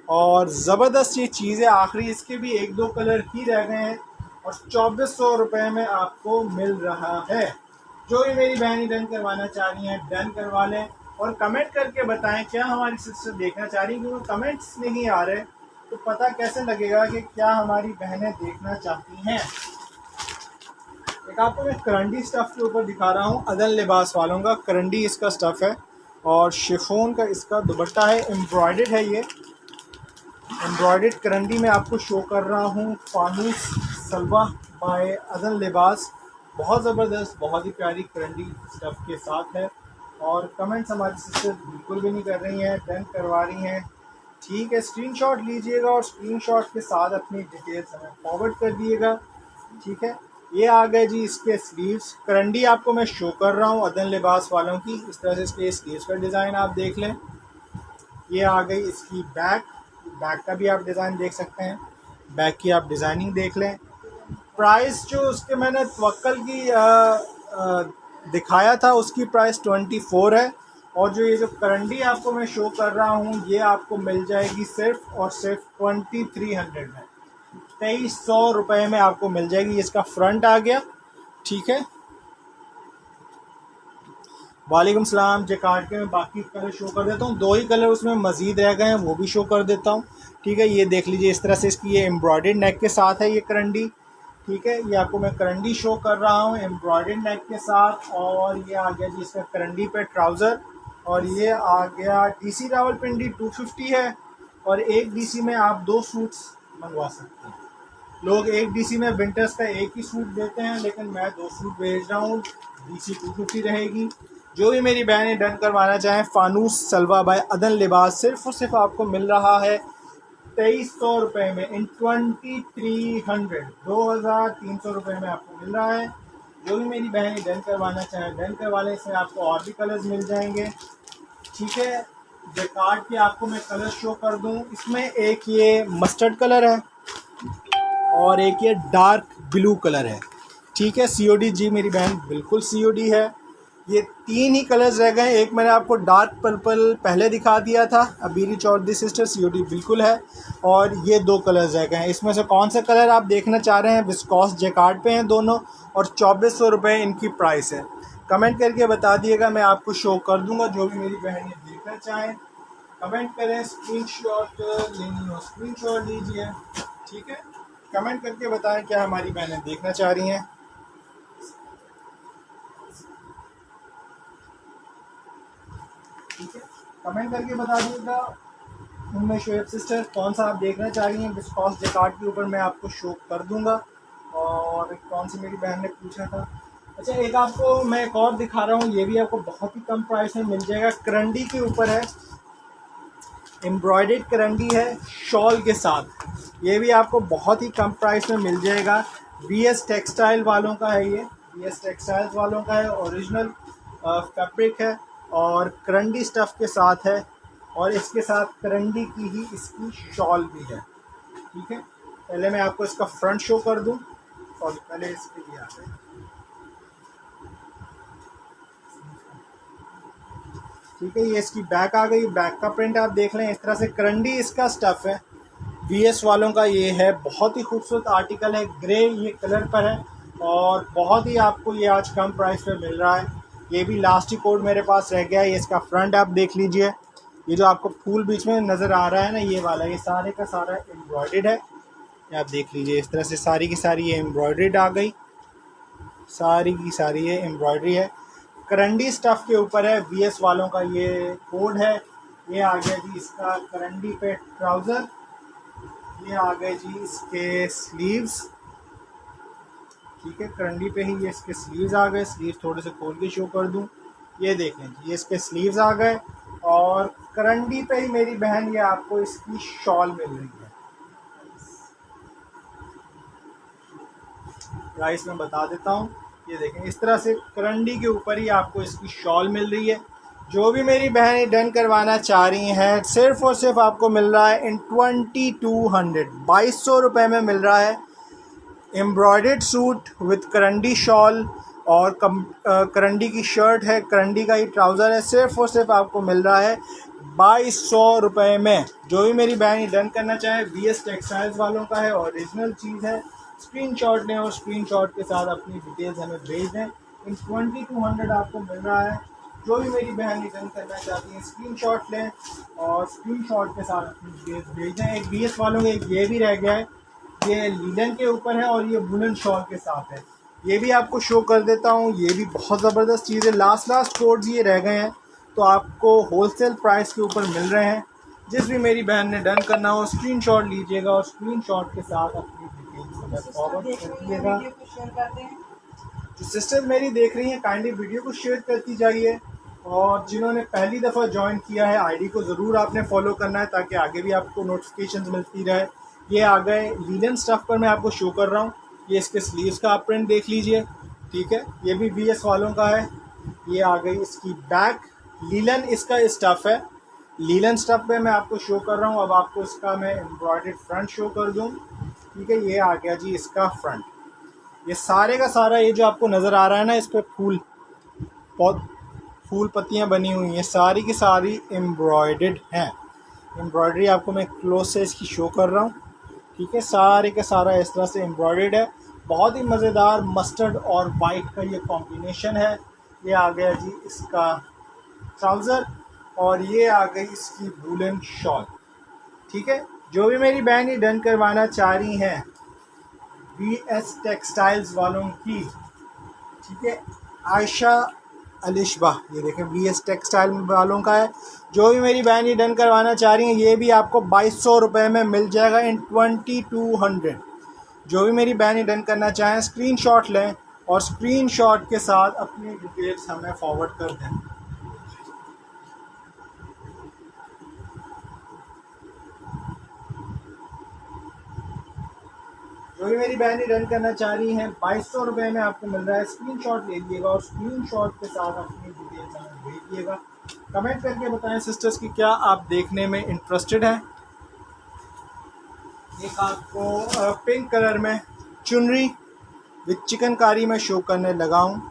और ज़बरदस्त ये चीज़ है। आखिरी इसके भी एक दो कलर ही रह गए हैं और ₹2400 में आपको मिल रहा है। जो भी मेरी बहन डन करवाना चाह रही हैं डन करवा लें और कमेंट करके बताएं क्या हमारी सिस्टर देखना चाह रही हैं, क्योंकि कमेंट्स नहीं आ रहे तो पता कैसे लगेगा कि क्या हमारी बहनें देखना चाहती हैं। एक आपको मैं करंडी स्टफ़ के ऊपर दिखा रहा हूँ, अदल लिबास वालों का करंडी इसका स्टफ़ है और शिफॉन का इसका दुपट्टा है, एम्ब्रॉयडर्ड है। ये एम्ब्रॉयडर्ड करंडी में आपको शो कर रहा हूँ, फानूस सलवा बाय अदल लिबास, बहुत ज़बरदस्त, बहुत ही प्यारी करंडी स्टफ़ के साथ है। और कमेंट्स हमारी सिस्टर बिल्कुल भी नहीं कर रही हैं, डन करवा रही हैं, ठीक है। स्क्रीनशॉट लीजिएगा और स्क्रीनशॉट के साथ अपनी डिटेल्स हमें फॉरवर्ड कर दिएगा, ठीक है। ये आ गए जी इसके स्लीव्स, करंडी आपको मैं शो कर रहा हूँ अदल लिबास वालों की, इस तरह से इसके स्लीव्स का डिज़ाइन आप देख लें। ये आ गई इसकी बैक, बैक का भी आप डिज़ाइन देख सकते हैं, बैक की आप डिज़ाइनिंग देख लें। प्राइस जो उसके मैंने तवक्कल की दिखाया था उसकी प्राइस 24 है और जो ये जो करंडी आपको मैं शो कर रहा हूँ ये आपको मिल जाएगी सिर्फ और सिर्फ 2300 में, ₹2300 में आपको मिल जाएगी। इसका फ्रंट आ गया, ठीक है। वालेकुम सलाम। जेकार्ड के मैं बाकी कलर शो कर देता हूँ, दो ही कलर उसमें मज़ीद रह गए हैं, वो भी शो कर देता हूँ, ठीक है। ये देख लीजिए, इस तरह से इसकी ये एम्ब्रॉयडर्ड नेक के साथ है ये करंडी, ठीक है, ये आपको मैं करंडी शो कर रहा हूँ एम्ब्रॉयडर्ड नेक के साथ। और ये आ गया जी इसका करंडी पे ट्राउज़र। और ये आ गया डीसी रावलपिंडी 250 है। और एक डीसी में आप 2 सूट्स मंगवा सकते हैं। लोग एक डीसी में विंटर्स का एक ही सूट देते हैं, लेकिन मैं 2 सूट भेज रहा हूँ। डीसी 250 रहेगी। जो भी मेरी बहनें डन करवाना चाहें, फानूस सलवा बाय अदन लिबास सिर्फ और सिर्फ आपको मिल रहा है 2300 रुपये में, इन 2300, 2300 रुपये में आपको मिल रहा है। जो भी मेरी बहनें डन करवाना चाहें डन करवाने से आपको और भी कलर्स मिल जाएंगे। ठीक है, जैकार्ड के आपको मैं कलर शो कर दूं। इसमें एक ये मस्टर्ड कलर है और एक ये डार्क ब्लू कलर है। ठीक है, सीओडी जी मेरी बहन बिल्कुल सीओडी है। ये 3 ही कलर्स रह गए। एक मैंने आपको डार्क पर्पल पहले दिखा दिया था, अबीरी चौधरी सिस्टर, सीओडी बिल्कुल है। और ये 2 कलर्स रह गए हैं। इसमें से कौन सा कलर आप देखना चाह रहे हैं? विस्कॉस जैकार्ड पे हैं दोनों और 2400 रुपये इनकी प्राइस है। कमेंट करके बता दिएगा, मैं आपको शो कर दूंगा। जो भी मेरी बहन ये देखना चाहें कमेंट करें, स्क्रीनशॉट लेनी हो स्क्रीनशॉट लीजिए। ठीक है, कमेंट करके बताएं क्या हमारी बहनें देखना चाह रही हैं। ठीक है, कमेंट करके बता दीजिएगा उनमें शोएब सिस्टर कौन सा आप देखना चाह रही हैं। विस्कॉस जैकार्ड के ऊपर मैं आपको शो कर दूंगा। और कौन सी मेरी बहन ने पूछा था, अच्छा एक आपको मैं एक और दिखा रहा हूँ। ये भी आपको बहुत ही कम प्राइस में मिल जाएगा। करंडी के ऊपर है, एम्ब्रॉयडर्ड करंडी है शॉल के साथ। ये भी आपको बहुत ही कम प्राइस में मिल जाएगा। बीएस टेक्सटाइल वालों का है ये, बीएस टेक्सटाइल्स वालों का है। ओरिजिनल फैब्रिक है और करंडी स्टफ़ के साथ है। और इसके साथ करंडी की ही इसकी शॉल भी है। ठीक है, पहले मैं आपको इसका फ्रंट शो कर दूं। सॉरी, पहले इसके लिए आता है। ठीक है, ये इसकी बैक आ गई। बैक का प्रिंट आप देख लें, इस तरह से करंडी इसका स्टफ़ है। बीएस वालों का ये है, बहुत ही खूबसूरत आर्टिकल है। ग्रे ये कलर पर है और बहुत ही आपको ये आज कम प्राइस पे मिल रहा है। ये भी लास्ट ही कोड मेरे पास रह गया है। ये इसका फ्रंट आप देख लीजिए। ये जो आपको फूल बीच में नज़र आ रहा है ना, ये वाला, ये सारे का सारा एम्ब्रॉयडर्ड है। ये आप देख लीजिए, इस तरह से सारी की सारी ये एम्ब्रॉयडर्ड आ गई। सारी की सारी ये एम्ब्रॉयडरी है, करंडी स्टफ़ के ऊपर है। बीएस वालों का ये कोड है। ये आ गया जी इसका करंडी पे ट्राउज़र। ये आ गए जी इसके स्लीव्स। ठीक है, करंडी पे ही ये इसके स्लीव्स आ गए। स्लीव थोड़े से खोल के शो कर दूं। ये देखें जी, ये इसके स्लीव्स आ गए। और करंडी पे ही मेरी बहन ये आपको इसकी शॉल मिल रही है। प्राइस मैं बता देता हूँ। ये देखें, इस तरह से करंडी के ऊपर ही आपको इसकी शॉल मिल रही है। जो भी मेरी बहनें डन करवाना चाह रही हैं, सिर्फ़ और सिर्फ आपको मिल रहा है इन 2200, 2200 रुपये में मिल रहा है। एम्ब्रॉयडर्ड सूट विथ करंडी शॉल और करंडी की शर्ट है, करंडी का ही ट्राउज़र है। सिर्फ़ और सिर्फ आपको मिल रहा है 2200 रुपये में। जो भी मेरी बहन डन करना चाहे, बीएस टेक्सटाइल्स वालों का है, ओरिजिनल चीज़ है। स्क्रीनशॉट लें और स्क्रीनशॉट के साथ अपनी डिटेल्स हमें भेज दें। इन 2200 आपको मिल रहा है। जो भी मेरी बहन डन करना चाहती हैं स्क्रीनशॉट लें और स्क्रीनशॉट के साथ अपनी डिटेल्स भेज दें। एक बीएस वालों का एक ये भी रह गया है, ये लीलन के ऊपर है और ये वुलन शॉल के साथ है। ये भी आपको शो कर देता हूँ। ये भी बहुत ज़बरदस्त चीज़ है। लास्ट कोड्स ये रह गए हैं, तो आपको होलसेल प्राइस के ऊपर मिल रहे हैं। जिस भी मेरी बहन ने डन करना हो स्क्रीनशॉट लीजिएगा और स्क्रीनशॉट के साथ अपनी डिटेल्स हमें फॉरवर्ड कर दिएगा। जो सिस्टर्स मेरी देख रही हैं, काइंडली वीडियो को शेयर करती जाइए। और जिन्होंने पहली दफ़ा ज्वाइन किया है, आईडी को ज़रूर आपने फॉलो करना है ताकि आगे भी आपको नोटिफिकेशन मिलती रहे। ये आ गए लीलन स्टफ़ पर मैं आपको शो कर रहा हूँ। ये इसके स्लीव्स का आप प्रिंट देख लीजिए। ठीक है, ये भी बीएस वालों का है। ये आ गई इसकी बैक, लीलन इसका स्टफ़ है। लीलन स्टफ़ पे मैं आपको शो कर रहा हूँ। अब आपको इसका मैं एम्ब्रॉयडर्ड फ्रंट शो कर दूँ। ठीक है, ये आ गया जी इसका फ्रंट। ये सारे का सारा ये जो आपको नज़र आ रहा है ना, इस पर फूल पत्तियाँ बनी हुई हैं, सारी की सारी एम्ब्रॉयडर्ड हैं। एम्ब्रॉयडरी आपको मैं क्लोज से इसकी शो कर रहा हूँ। ठीक है, सारे का सारा इस तरह से एम्ब्रॉयडर्ड है। बहुत ही मज़ेदार मस्टर्ड और वाइट का ये कॉम्बिनेशन है। ये आ गया जी इसका ट्राउज़र और ये आ गई इसकी वूलन शॉल। ठीक है, जो भी मेरी बहन ये डन करवाना चाह रही हैं BS टेक्सटाइल्स वालों की, ठीक है, आयशा अलिशबा, ये देखें BS टेक्सटाइल वालों का है। जो भी मेरी बहन ये डन करवाना चाह रही हैं, ये भी आपको 2200 रुपये में मिल जाएगा इन 2200। जो भी मेरी बहन ये डन करना चाहें, स्क्रीनशॉट लें और स्क्रीनशॉट के साथ अपनी डिटेल्स हमें फॉरवर्ड कर दें। जो भी मेरी बहन रन करना चाह रही हैं, 2200 रुपये में आपको मिल रहा है। स्क्रीनशॉट ले लीजिएगा और स्क्रीनशॉट के साथ अपनी डिटेल्स हमें भेजिएगा। कमेंट करके बताएं सिस्टर्स कि क्या आप देखने में इंटरेस्टेड हैं। एक आपको पिंक कलर में चुनरी विद चिकनकारी में शो करने लगा हूँ,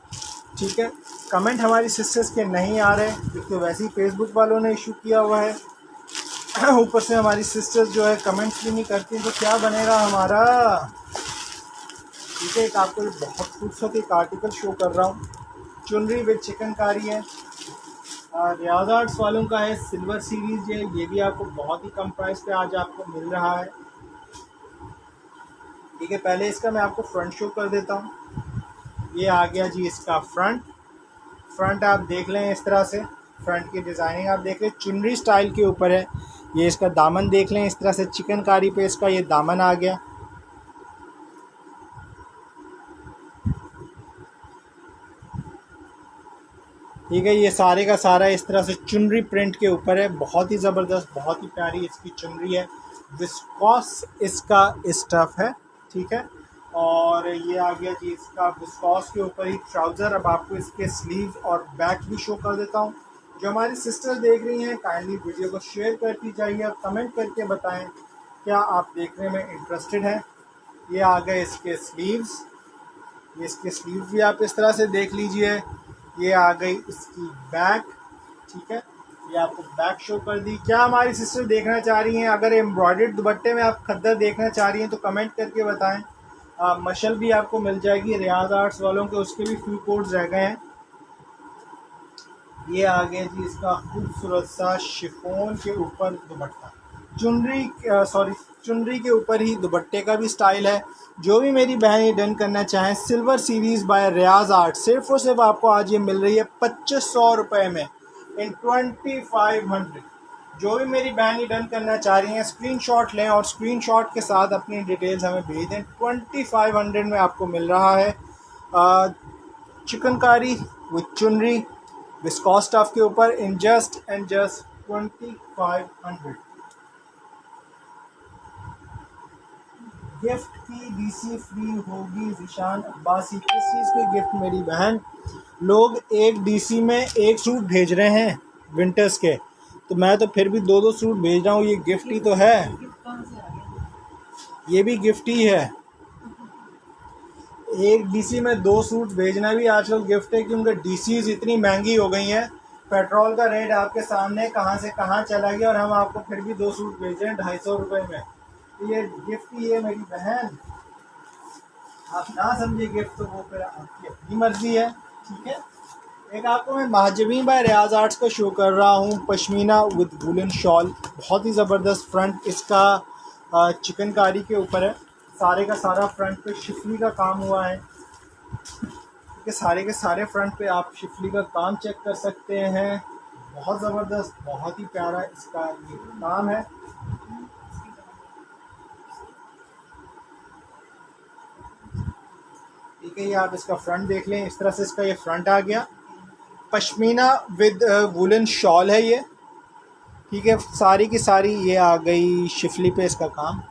ठीक है। कमेंट हमारी सिस्टर्स के नहीं आ रहे क्योंकि वैसे ही फेसबुक वालों ने इशू किया हुआ है। ऊपर से हमारी सिस्टर्स जो है कमेंट्स भी नहीं करती, तो क्या बनेगा हमारा। ठीक है, एक आपको बहुत खूबसूरत एक आर्टिकल शो कर रहा हूँ। चुनरी विद चिकनकारी है, रियाज आर्ट्स वालों का है, सिल्वर सीरीज है। ये भी आपको बहुत ही कम प्राइस पे आज आपको मिल रहा है। ठीक है, पहले इसका मैं आपको फ्रंट शो कर देता हूँ। ये आ गया जी इसका फ्रंट आप देख लें इस तरह से। फ्रंट की डिज़ाइनिंग आप देख लें, चुनरी स्टाइल के ऊपर है। ये इसका दामन देख लें, इस तरह से चिकनकारी पे इसका ये दामन आ गया। ठीक है, ये सारे का सारा इस तरह से चुनरी प्रिंट के ऊपर है। बहुत ही ज़बरदस्त, बहुत ही प्यारी इसकी चुनरी है। विस्कॉस इसका स्टफ है, ठीक है। और ये आ गया जी इसका विस्कॉस के ऊपर ही ट्राउज़र। अब आपको इसके स्लीव और बैक भी शो कर देता हूँ। जो हमारी सिस्टर देख रही हैं, काइंडली वीडियो को शेयर करती जाइए और कमेंट करके बताएं क्या आप देखने में इंटरेस्टेड हैं। ये आ गए इसके स्लीव्स। ये इसके स्लीव्स भी आप इस तरह से देख लीजिए। ये आ गई इसकी बैक, ठीक है। ये आपको बैक शो कर दी। क्या हमारी सिस्टर देखना चाह रही हैं, अगर एम्ब्रॉयडर्ड दुपट्टे में आप खद्दर देखना चाह रही हैं तो कमेंट करके बताएं। मशल भी आपको मिल जाएगी रियाज आर्ट्स वालों के, उसके भी फ्यू कोड्स रह गए हैं। ये आ गया जी इसका खूबसूरत सा शिफॉन के ऊपर दुपट्टा, चुनरी के ऊपर ही दुपट्टे का भी स्टाइल है। जो भी मेरी बहन ये डन करना चाहें, सिल्वर सीरीज़ बाय रियाज आर्ट सिर्फ और सिर्फ आपको आज ये मिल रही है 2500 रुपये में इन 2500। जो भी मेरी बहन ये डन करना चाह रही हैं, स्क्रीनशॉट लें और स्क्रीनशॉट के साथ अपनी डिटेल्स हमें भेज दें। 2500 में आपको मिल रहा है चिकनकारी विथ चुनरी विस्कॉस स्टफ के ऊपर इन जस्ट 2500। गिफ्ट की डीसी फ्री होगी ज़िशान अब्बासी। किस चीज़ की गिफ्ट मेरी बहन? लोग एक डीसी में एक सूट भेज रहे हैं विंटर्स के, तो मैं तो फिर भी दो दो सूट भेज रहा हूँ। ये गिफ्ट ही तो है, ये भी गिफ्ट ही है। एक डीसी में दो सूट भेजना भी आजकल गिफ्ट है, क्योंकि डीसीज इतनी महंगी हो गई हैं। पेट्रोल का रेट आपके सामने कहाँ से कहाँ चला गया और हम आपको फिर भी दो सूट भेज रहे हैं 250 रुपये में। तो ये गिफ्ट ही है मेरी बहन। आप ना समझिए गिफ्ट तो वो फिर आपकी अपनी मर्जी है, ठीक है। एक आपको मैं महाजबीन बाय रियाज आर्ट्स का शो कर रहा हूँ, पश्मीना विद वुलन शॉल। बहुत ही ज़बरदस्त फ्रंट इसका चिकनकारी के ऊपर है। सारे का सारा फ्रंट पे शिफली का काम हुआ है, कि सारे के सारे फ्रंट पे आप शिफली का काम चेक कर सकते हैं। बहुत ज़बरदस्त, बहुत ही प्यारा इसका ये काम है। ठीक है, ये आप इसका फ्रंट देख लें, इस तरह से इसका ये फ्रंट आ गया। पश्मीना विद वुलन शॉल है ये, ठीक है। सारी की सारी ये आ गई शिफली पे इसका काम।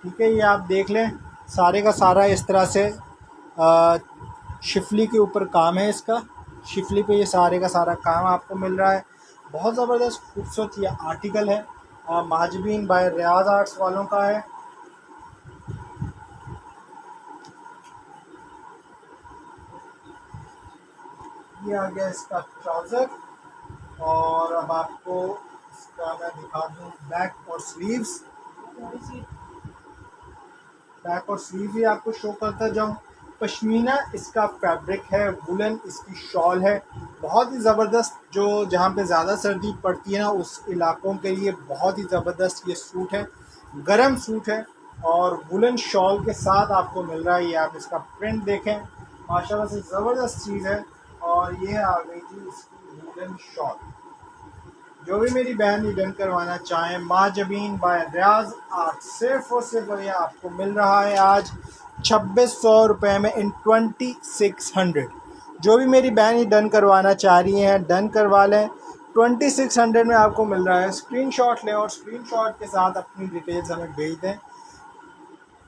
ठीक है, ये आप देख लें, सारे का सारा इस तरह से शिफली के ऊपर काम है इसका। शिफली पे ये सारे का सारा काम आपको मिल रहा है। बहुत ज़बरदस्त खूबसूरत ये आर्टिकल है, महाजबीन बाय रियाज आर्ट्स वालों का है। ये आ गया इसका ट्राउज़र, और अब आपको इसका मैं दिखा दूँ बैक और स्लीव्स। बैक और स्लीव भी आपको शो करता जाऊँ। पश्मीना इसका फैब्रिक है, वुलन इसकी शॉल है। बहुत ही ज़बरदस्त, जो जहाँ पे ज़्यादा सर्दी पड़ती है ना उस इलाकों के लिए बहुत ही ज़बरदस्त ये सूट है, गर्म सूट है। और वुलन शॉल के साथ आपको मिल रहा है। ये आप इसका प्रिंट देखें, माशाल्लाह से ज़बरदस्त चीज़ है। और ये आ गई जी इसकी वुलन शॉल। जो भी मेरी बहन रिटर्न करवाना चाहें, माँ जबीन बाय रियाज आर्ट, सिर्फ और सिर्फ ये आपको मिल रहा है आज 2600 रुपये में इन 2600। जो भी मेरी बहन ही डन करवाना चाह रही हैं डन करवा लें। 2600 में आपको मिल रहा है। स्क्रीनशॉट लें और स्क्रीनशॉट के साथ अपनी डिटेल्स हमें भेज दें।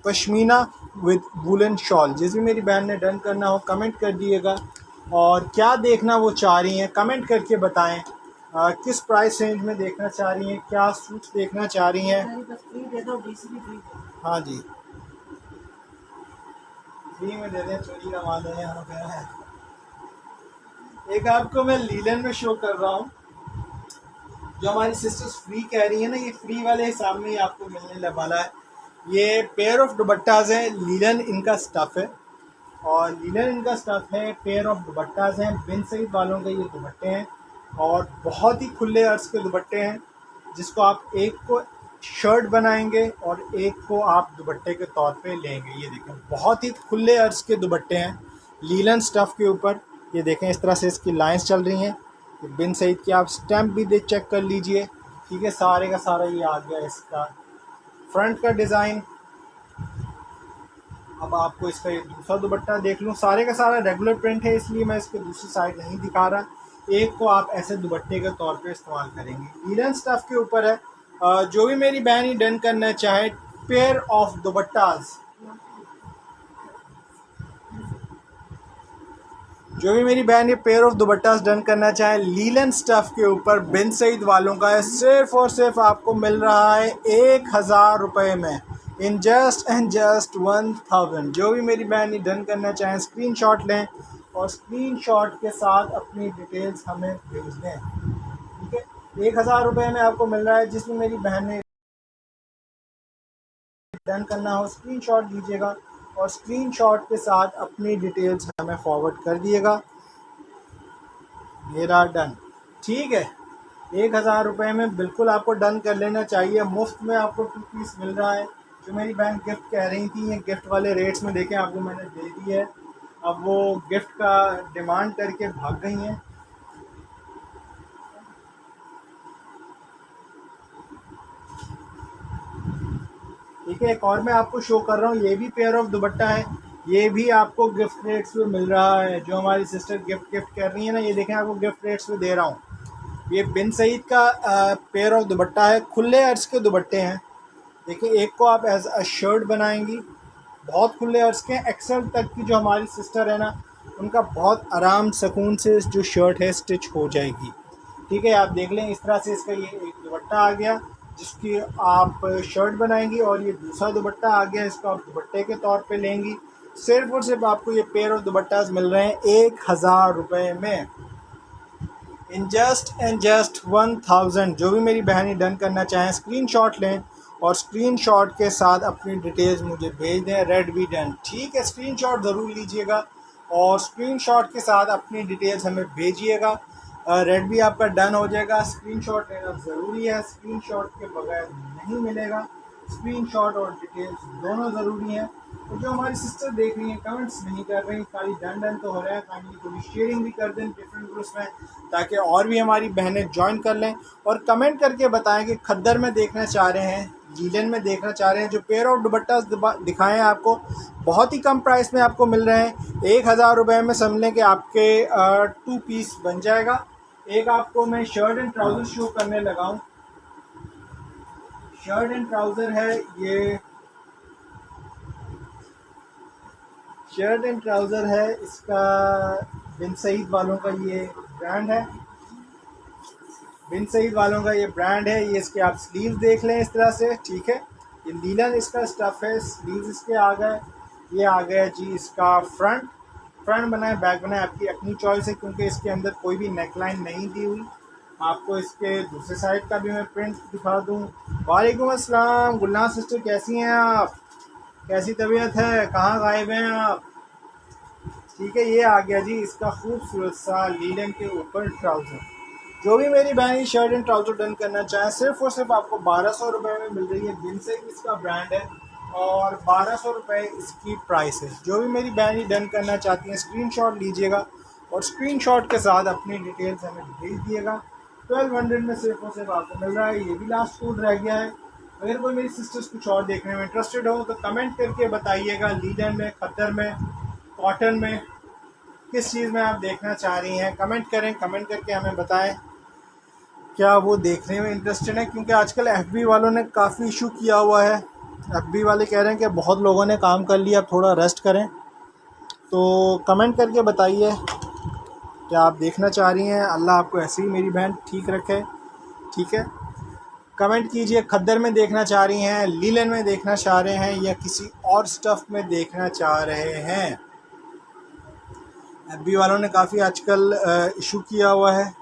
पश्मीना विद वुलन शॉल, जिस भी मेरी बहन ने डन करना हो कमेंट कर दिएगा। और क्या देखना वो चाह रही हैं कमेंट करके बताएं। किस प्राइस रेंज में देखना चाह रही हैं, क्या सूट्स देखना चाह रही हैं। हाँ जी, फ्री में दे दें, चोरी का माल है यहाँ पे। एक आपको मैं लीलन में शो कर रहा हूँ, जो हमारी सिस्टर्स फ्री कह रही है ना, ये फ्री वाले हिसाब में ही आपको मिलने वाला है। ये पेयर ऑफ दुपट्टाज हैं, लीलन इनका स्टफ़ है और लीलन इनका स्टफ़ है। पेयर ऑफ दुपट्टाज हैं, बिन सईद वालों के ये दुपट्टे हैं और बहुत ही खुले अर्ज के दुपट्टे हैं, जिसको आप एक को शर्ट बनाएंगे और एक को आप दुपट्टे के तौर पे लेंगे। ये देखें, बहुत ही खुले अर्ज के दुपट्टे हैं लीलन स्टफ़ के ऊपर। ये देखें, इस तरह से इसकी लाइंस चल रही हैं। बिन सईद की आप स्टैम्प भी दे चेक कर लीजिए। ठीक है, सारे का सारा ये आ गया इसका फ्रंट का डिज़ाइन। अब आपको इसका ये दूसरा दुपट्टा देख लूँ। सारे का सारा रेगुलर प्रिंट है, इसलिए मैं इसके दूसरी साइड नहीं दिखा रहा। एक को आप ऐसे दुपट्टे के तौर पे इस्तेमाल करेंगे। लीलन स्टफ़ के ऊपर है। जो भी मेरी बहन ही डन करना चाहे, पेयर ऑफ दुपट्टाज, जो भी मेरी बहन ये पेयर ऑफ दुपट्टास डन करना चाहे लीलन स्टफ़ के ऊपर बिन सईद वालों का है, सिर्फ और सिर्फ आपको मिल रहा है 1000 रुपये में इन जस्ट एंड जस्ट 1000। जो भी मेरी बहन ये डन करना चाहें स्क्रीनशॉट लें और स्क्रीनशॉट के साथ अपनी डिटेल्स हमें भेज दें। ठीक है, 1000 रुपये में आपको मिल रहा है। जिसमें मेरी बहन ने डन करना हो स्क्रीनशॉट दीजिएगा और स्क्रीनशॉट के साथ अपनी डिटेल्स हमें फॉरवर्ड कर दिएगा। मेरा डन, ठीक है। 1000 रुपये में बिल्कुल आपको डन कर लेना चाहिए। मुफ्त में आपको 2 पीस मिल रहा है। जो मेरी बहन गिफ्ट कह रही थी, ये गिफ्ट वाले रेट्स में देखें, आपको मैंने दे दी है। अब वो गिफ्ट का डिमांड करके भाग गई हैं। ठीक है, एक और मैं आपको शो कर रहा हूँ। ये भी पेयर ऑफ दुपट्टा है, ये भी आपको गिफ्ट रेट्स पे मिल रहा है। जो हमारी सिस्टर गिफ्ट कर रही है ना, ये देखें, आपको गिफ्ट रेट्स पे दे रहा हूँ। ये बिन सईद का पेयर ऑफ दुपट्टा है, खुले अर्ज के दुपट्टे हैं। देखिए, एक को आप एज अ शर्ट बनाएंगी, बहुत खुले अर्ज के। एक्सल तक की जो हमारी सिस्टर है ना, उनका बहुत आराम सुकून से जो शर्ट है स्टिच हो जाएगी। ठीक है, आप देख लें, इस तरह से इसका ये एक दुपट्टा आ गया जिसकी आप शर्ट बनाएंगी, और ये दूसरा दुपट्टा आ गया, इसको आप दुपट्टे के तौर पे लेंगी। सिर्फ और सिर्फ आपको ये पेयर ऑफ दुपट्टाज मिल रहे हैं 1000 रुपये में इन जस्ट एंड जस्ट 1000। जो भी मेरी बहनें डन करना चाहें स्क्रीनशॉट लें और स्क्रीनशॉट के साथ अपनी डिटेल्स मुझे भेज दें। रेड भी डन, ठीक है, स्क्रीनशॉट ज़रूर लीजिएगा और स्क्रीनशॉट के साथ अपनी डिटेल्स हमें भेजिएगा। रेड भी आपका डन हो जाएगा। स्क्रीनशॉट लेना ज़रूरी है, स्क्रीनशॉट के बगैर नहीं मिलेगा। स्क्रीनशॉट और डिटेल्स दोनों ज़रूरी हैं। तो जो हमारी सिस्टर देख रही हैं कमेंट्स नहीं कर रही, खाली डन तो हो रहा है, काइंडली थोड़ी शेयरिंग भी कर दें डिफरेंट ग्रुप्स में, ताकि और भी हमारी बहनें ज्वाइन कर लें। और कमेंट करके बताएं कि खद्दर में देखना चाह रहे हैं, लीलन में देखना चाह रहे हैं। जो पेयर ऑफ दुपट्टा दिखाएं आपको बहुत ही कम प्राइस में आपको मिल रहे हैं। 1000 रुपये में समझ लें कि आपके 2 पीस बन जाएगा। एक आपको मैं शर्ट एंड ट्राउज़र शो करने लगा हूँ। शर्ट एंड ट्राउज़र है ये, शर्ट एंड ट्राउज़र है इसका बिन सईद वालों का ये ब्रांड है। बिन सईद वालों का ये ब्रांड है। ये इसके आप स्लीव देख लें इस तरह से, ठीक है। ये लीलन इसका स्टफ़ है, स्लीव इसके आ गए। ये आ गया जी इसका फ्रंट बनाए बैक बनाए, आपकी अपनी चॉइस है, क्योंकि इसके अंदर कोई भी नेकलाइन नहीं दी हुई। आपको इसके दूसरे साइड का भी मैं प्रिंट दिखा दूँ। वालेकुम अस्सलाम गुलनाज सिस्टर, कैसी हैं आप? कैसी तबीयत है, कहाँ गायब हैं आप? ठीक है, ये आ गया जी इसका खूबसूरत सा लीलन के ऊपर ट्राउज़र। जो भी मेरी बहन ये शर्ट एंड ट्राउज़र डन करना चाहे, सिर्फ और सिर्फ आपको 1200 रुपये में मिल रही है। बिनसे इसका ब्रांड है और 1200 रुपये इसकी प्राइस है। जो भी मेरी बहन ये डन करना चाहती हैं, स्क्रीनशॉट लीजिएगा और स्क्रीनशॉट के साथ अपनी डिटेल्स हमें भेज दिएगा। 1200 में सिर्फ और सिर्फ आपको मिल रहा है। ये भी लास्ट सूट रह गया है। अगर कोई मेरी सिस्टर्स कुछ और देखने में इंटरेस्टेड हो तो कमेंट करके बताइएगा, लीलन में, खद्दर में, कॉटन में, किस चीज़ में आप देखना चाह रही हैं। कमेंट करें, कमेंट करके हमें बताएं क्या वो देखने में इंटरेस्टेड है। क्योंकि आजकल एफबी वालों ने काफ़ी इशू किया हुआ है। एफबी वाले कह रहे हैं कि बहुत लोगों ने काम कर लिया, अब थोड़ा रेस्ट करें। तो कमेंट करके बताइए क्या आप देखना चाह रही हैं। अल्लाह आपको ऐसे ही मेरी बहन ठीक रखे। ठीक है, कमेंट कीजिए, खद्दर में देखना चाह रही हैं, लीलन में देखना चाह रहे हैं, या किसी और स्टफ़ में देखना चाह रहे हैं। एफबी वालों ने काफ़ी आजकल इशू किया हुआ है,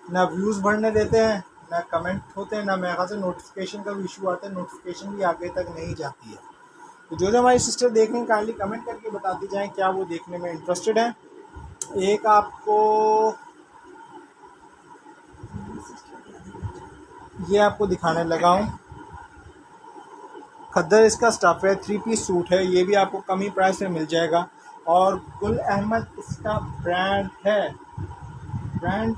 ना व्यूज़ बढ़ने देते हैं, ना कमेंट होते हैं, ना मेरे ख्याल से नोटिफिकेशन का भी इशू आता है, नोटिफिकेशन भी आगे तक नहीं जाती है। तो जो हमारी सिस्टर देख रही हैं, काइंडली कमेंट करके बताती जाएं क्या वो देखने में इंटरेस्टेड है। एक आपको ये आपको दिखाने लगा हूँ, खद्दर इसका स्टफ़ है, 3 पीस सूट है। ये भी आपको कम ही प्राइस में मिल जाएगा। और गुल अहमद इसका ब्रांड है। ब्रांड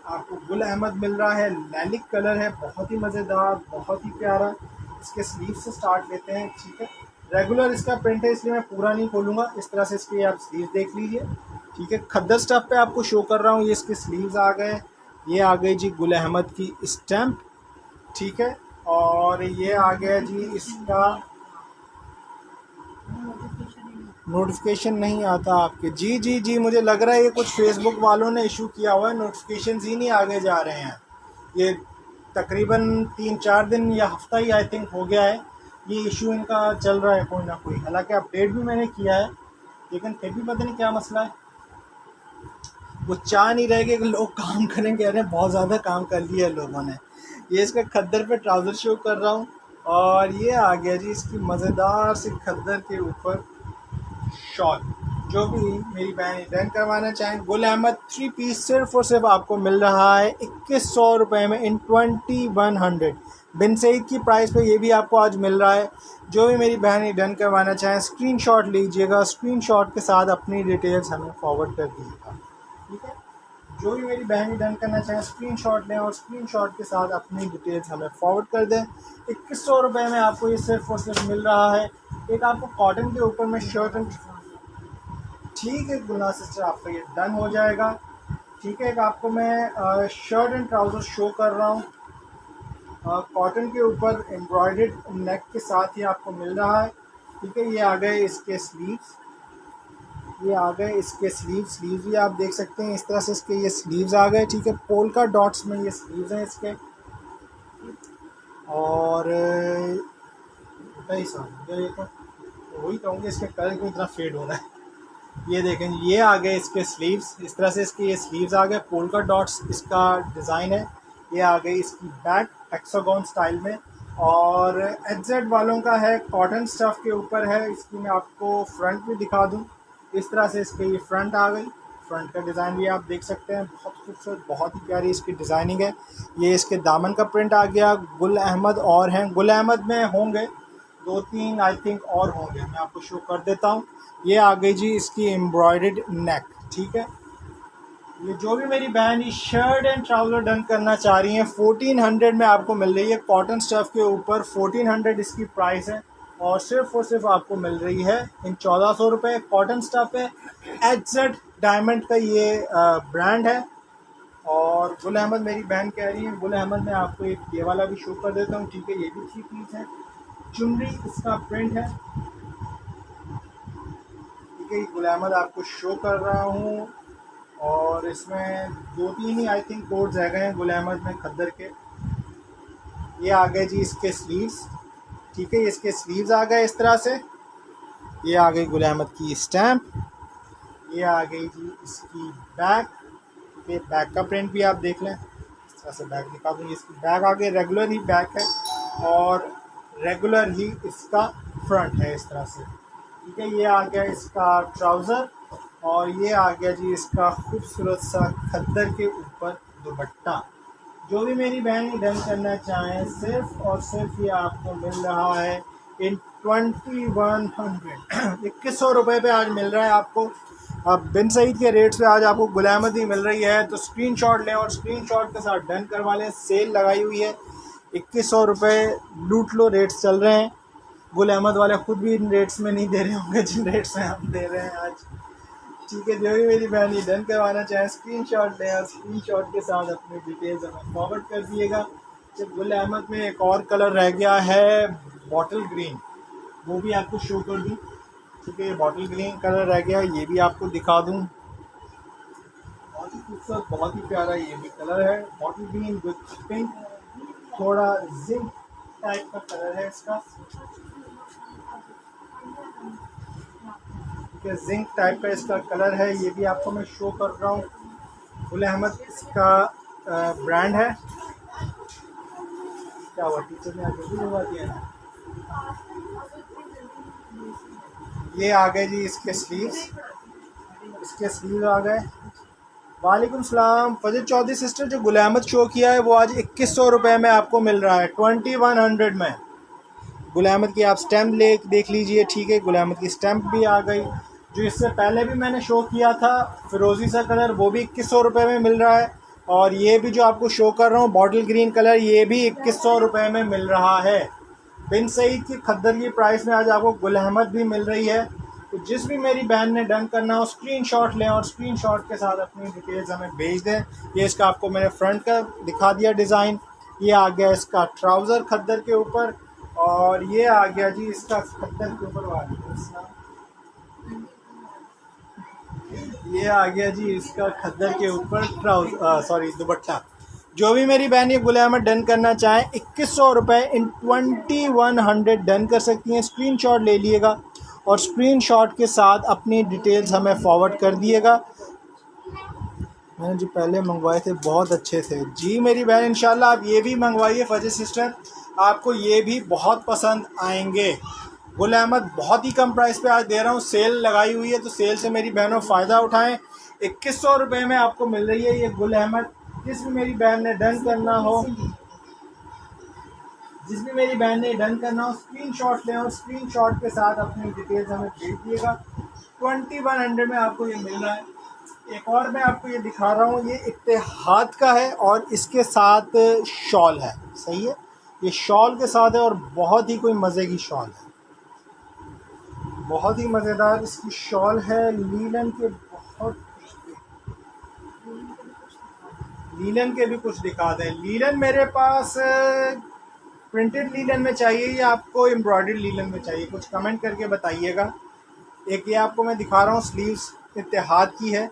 आपको गुल अहमद मिल रहा है। लैलिक कलर है, बहुत ही मज़ेदार, बहुत ही प्यारा। इसके स्लीव से स्टार्ट लेते हैं। ठीक है, रेगुलर इसका प्रिंट है इसलिए मैं पूरा नहीं खोलूँगा। इस तरह से इसके आप स्लीव देख लीजिए। ठीक है, खद्दर स्टफ़ पे आपको शो कर रहा हूँ। ये इसके स्लीव्स आ गए। ये आ गई जी गुल अहमद की स्टैम्प। ठीक है, और ये आ गया जी इसका नोटिफिकेशन नहीं आता आपके। जी जी जी, मुझे लग रहा है ये कुछ फेसबुक वालों ने इशू किया हुआ है, नोटिफिकेशन ही नहीं आगे जा रहे हैं। ये तकरीबन 3-4 दिन या हफ्ता ही आई थिंक हो गया है ये इशू इनका चल रहा है कोई ना कोई। हालांकि अपडेट भी मैंने किया है, लेकिन फिर भी पता नहीं क्या मसला है। वो चाह नहीं रहे कि लोग काम करें, कह रहे हैं बहुत ज़्यादा काम कर लिया है लोगों ने। ये इसका खद्दर पे ट्राउज़र शो कर रहा हूँ, और ये आ गया जी इसकी मज़ेदार सी खद्दर के ऊपर शॉल। जो भी मेरी बहन रिटर्न करवाना चाहें, गुल अहमद 3 पीस सिर्फ और सिर्फ आपको मिल रहा है 2100 रुपये में, इन 2100। बिन सईद की प्राइस पे ये भी आपको आज मिल रहा है। जो भी मेरी बहन रिटर्न करवाना चाहें, स्क्रीनशॉट लीजिएगा, स्क्रीनशॉट के साथ अपनी डिटेल्स हमें फॉरवर्ड कर दीजिएगा। ठीक है, जो भी मेरी बहन रिटर्न करना चाहें, स्क्रीनशॉट लें और स्क्रीनशॉट के साथ अपनी डिटेल्स हमें फॉरवर्ड कर दें। 2100 रुपये में आपको ये सिर्फ और सिर्फ मिल रहा है। एक आपको कॉटन के ऊपर में शर्ट एंड, ठीक है गुलनाज सिस्टर, आपका ये डन हो जाएगा। ठीक है, एक आपको मैं शर्ट एंड ट्राउज़र शो कर रहा हूँ, कॉटन के ऊपर एम्ब्रॉयडर्ड नेक के साथ ही आपको मिल रहा है। ठीक है, ये आ गए इसके स्लीव्स। ये आ गए इसके स्लीव्स भी आप देख सकते हैं। इस तरह से इसके ये स्लीव्स आ गए। ठीक है, पोल्का डॉट्स में ये स्लीव्स हैं इसके। और ही समझ ये तो वही कहूँगी, इसके कलर क्यों इतना फेड हो रहा है। ये देखें, ये आ गए इसके स्लीव्स। इस तरह से इसके ये स्लीव्स आ गए, पोल्का डॉट्स इसका डिज़ाइन है। ये आ गई इसकी बैक हेक्सागोन स्टाइल में। और एचजेड वालों का है, कॉटन स्टफ़ के ऊपर है। इसकी मैं आपको फ्रंट भी दिखा दूं। इस तरह से इसके ये फ्रंट आ गई। फ्रंट का डिज़ाइन भी आप देख सकते हैं, बहुत खूबसूरत, बहुत ही प्यारी इसकी डिज़ाइनिंग है। ये इसके दामन का प्रिंट आ गया। गुल अहमद और हैं, गुल अहमद में होंगे 2-3 आई थिंक और होंगे, मैं आपको शो कर देता हूँ। ये आ गई जी इसकी एम्ब्रॉयडर्ड नेक। ठीक है, ये जो भी मेरी बहन ये शर्ट एंड ट्राउज़र डन करना चाह रही हैं, 1400 में आपको मिल रही है। कॉटन स्टफ़ के ऊपर 1400 इसकी प्राइस है, और सिर्फ आपको मिल रही है इन 1400 रुपये। कॉटन स्टफ़ है, एचजेड डायमंड का ये ब्रांड है। और गुल अहमद मेरी बहन कह रही है, गुल अहमद में आपको एक ये वाला भी शो कर देता हूँ। ठीक है, ये भी 3 पीस है, चुनरी इसका प्रिंट है। ठीक है, गुल अहमद आपको शो कर रहा हूँ, और इसमें 2-3 ही आई थिंक कोड्स रह गए हैं गुल अहमद में खद्दर के। ये आ गए जी इसके स्लीव्स। ठीक है, इसके स्लीव्स आ गए इस तरह से। ये आ गई गुल अहमद की स्टैम्प। ये आ गई जी इसकी बैक। ये बैक का प्रिंट भी आप देख लें, इस तरह से बैक दिखा दूँ। इसकी बैक आ गई, रेगुलर ही बैक है और रेगुलर ही इसका फ्रंट है इस तरह से, ठीक है। ये आ गया इसका ट्राउज़र और ये आ गया जी इसका खूबसूरत सा खद्दर के ऊपर दुपट्टा। जो भी मेरी बहन डन करना चाहें, सिर्फ और सिर्फ ये आपको मिल रहा है इन 2100 2100 रुपये पे आज मिल रहा है आपको। अब बिन सईद के रेट्स पे आज आपको गुल अहमद ही मिल रही है, तो स्क्रीनशॉट लें और स्क्रीनशॉट के साथ डन करवा लें। सेल लगाई हुई है, 2100 रुपये लूट लो रेट्स चल रहे हैं। गुल अहमद वाले खुद भी इन रेट्स में नहीं दे रहे होंगे जिन रेट्स में हम दे रहे हैं आज, ठीक है। जो भी मेरी बहन ये डन करवाना चाहें, स्क्रीनशॉट लें और स्क्रीनशॉट के साथ अपनी डिटेल्स हमें फॉरवर्ड कर दिएगा। जब गुल अहमद में एक और कलर रह गया है बॉटल ग्रीन, वो भी आपको शो कर दूँ, ठीक है। ये बॉटल ग्रीन कलर रह गया है, ये भी आपको दिखा दूँ। बहुत ही खूबसूरत, बहुत ही प्यारा ये भी कलर है, बॉटल ग्रीन विद पिंक, थोड़ा जिंक टाइप का कलर है इसका, जिंक टाइप का इसका कलर है। ये भी आपको मैं शो कर रहा हूँ। गुल अहमद इसका ब्रांड है। क्या हुआ, टीचर ने आगे भी लगा दिया ना। ये आ गए जी इसके स्लीव्स, इसके स्लीव आ गए। वालेकुम सलाम फजल चौधरी सिस्टर, जो गुल अहमद शो किया है वो आज 2100 रुपये में आपको मिल रहा है, 2100 में। गुल अहमद की आप स्टैम्प ले देख लीजिए, ठीक है। गुल अहमद की स्टैम्प भी आ गई। जो इससे पहले भी मैंने शो किया था फिरोज़ी सा कलर, वो भी 2100 रुपये में मिल रहा है। और ये भी जो आपको शो कर रहा हूँ बॉटल ग्रीन कलर, ये भी 2100 रुपये में मिल रहा है। बिन सईद की खद्दर की प्राइस में आज आपको गुल अहमद भी मिल रही है। तो जिस भी मेरी बहन ने डन करना हो, स्क्रीनशॉट लें और स्क्रीनशॉट के साथ अपनी डिटेल्स हमें भेज दें। ये इसका आपको मैंने फ्रंट का दिखा दिया डिज़ाइन। ये आ गया इसका ट्राउज़र खद्दर के ऊपर, और ये आ गया जी इसका खद्दर के ऊपर वाला, ये आ गया जी इसका खद्दर के ऊपर सॉरी दुपट्टा। जो भी मेरी बहन ये गुल अहमद डन करना चाहें, 2100 रुपये इन 2100 डन कर सकती हैं। स्क्रीनशॉट ले लिएगा और स्क्रीनशॉट के साथ अपनी डिटेल्स हमें फॉरवर्ड कर दिएगा। मैंने जो पहले मंगवाए थे बहुत अच्छे थे जी मेरी बहन, इंशाल्लाह आप ये भी मंगवाइए फजल सिस्टर, आपको ये भी बहुत पसंद आएंगे। गुल अहमद बहुत ही कम प्राइस पे आज दे रहा हूँ, सेल लगाई हुई है, तो सेल से मेरी बहनों फ़ायदा उठाएं। 2100 रुपये में आपको मिल रही है ये गुल अहमद। जिस भी मेरी बहन ने डन करना हो, जिस भी मेरी बहन ने डन करना हो, स्क्रीनशॉट लें और स्क्रीनशॉट के साथ अपनी डिटेल्स हमें भेज दिएगा। 2100 में आपको ये मिल रहा है। एक और मैं आपको ये दिखा रहा हूँ, ये इत्तेहाद का है और इसके साथ शॉल है, सही है। ये शॉल के साथ है और बहुत ही कोई मज़े की शॉल है, बहुत ही मज़ेदार इसकी शॉल है। लीलन के बहुत, लीलन के भी कुछ दिखा दें। लीलन मेरे पास प्रिंटेड लीलन में चाहिए या आपको एम्ब्रॉयडर्ड लीलन में चाहिए, कुछ कमेंट करके बताइएगा। एक ये आपको मैं दिखा रहा हूँ, स्लीव्स इत्तेहाद की है।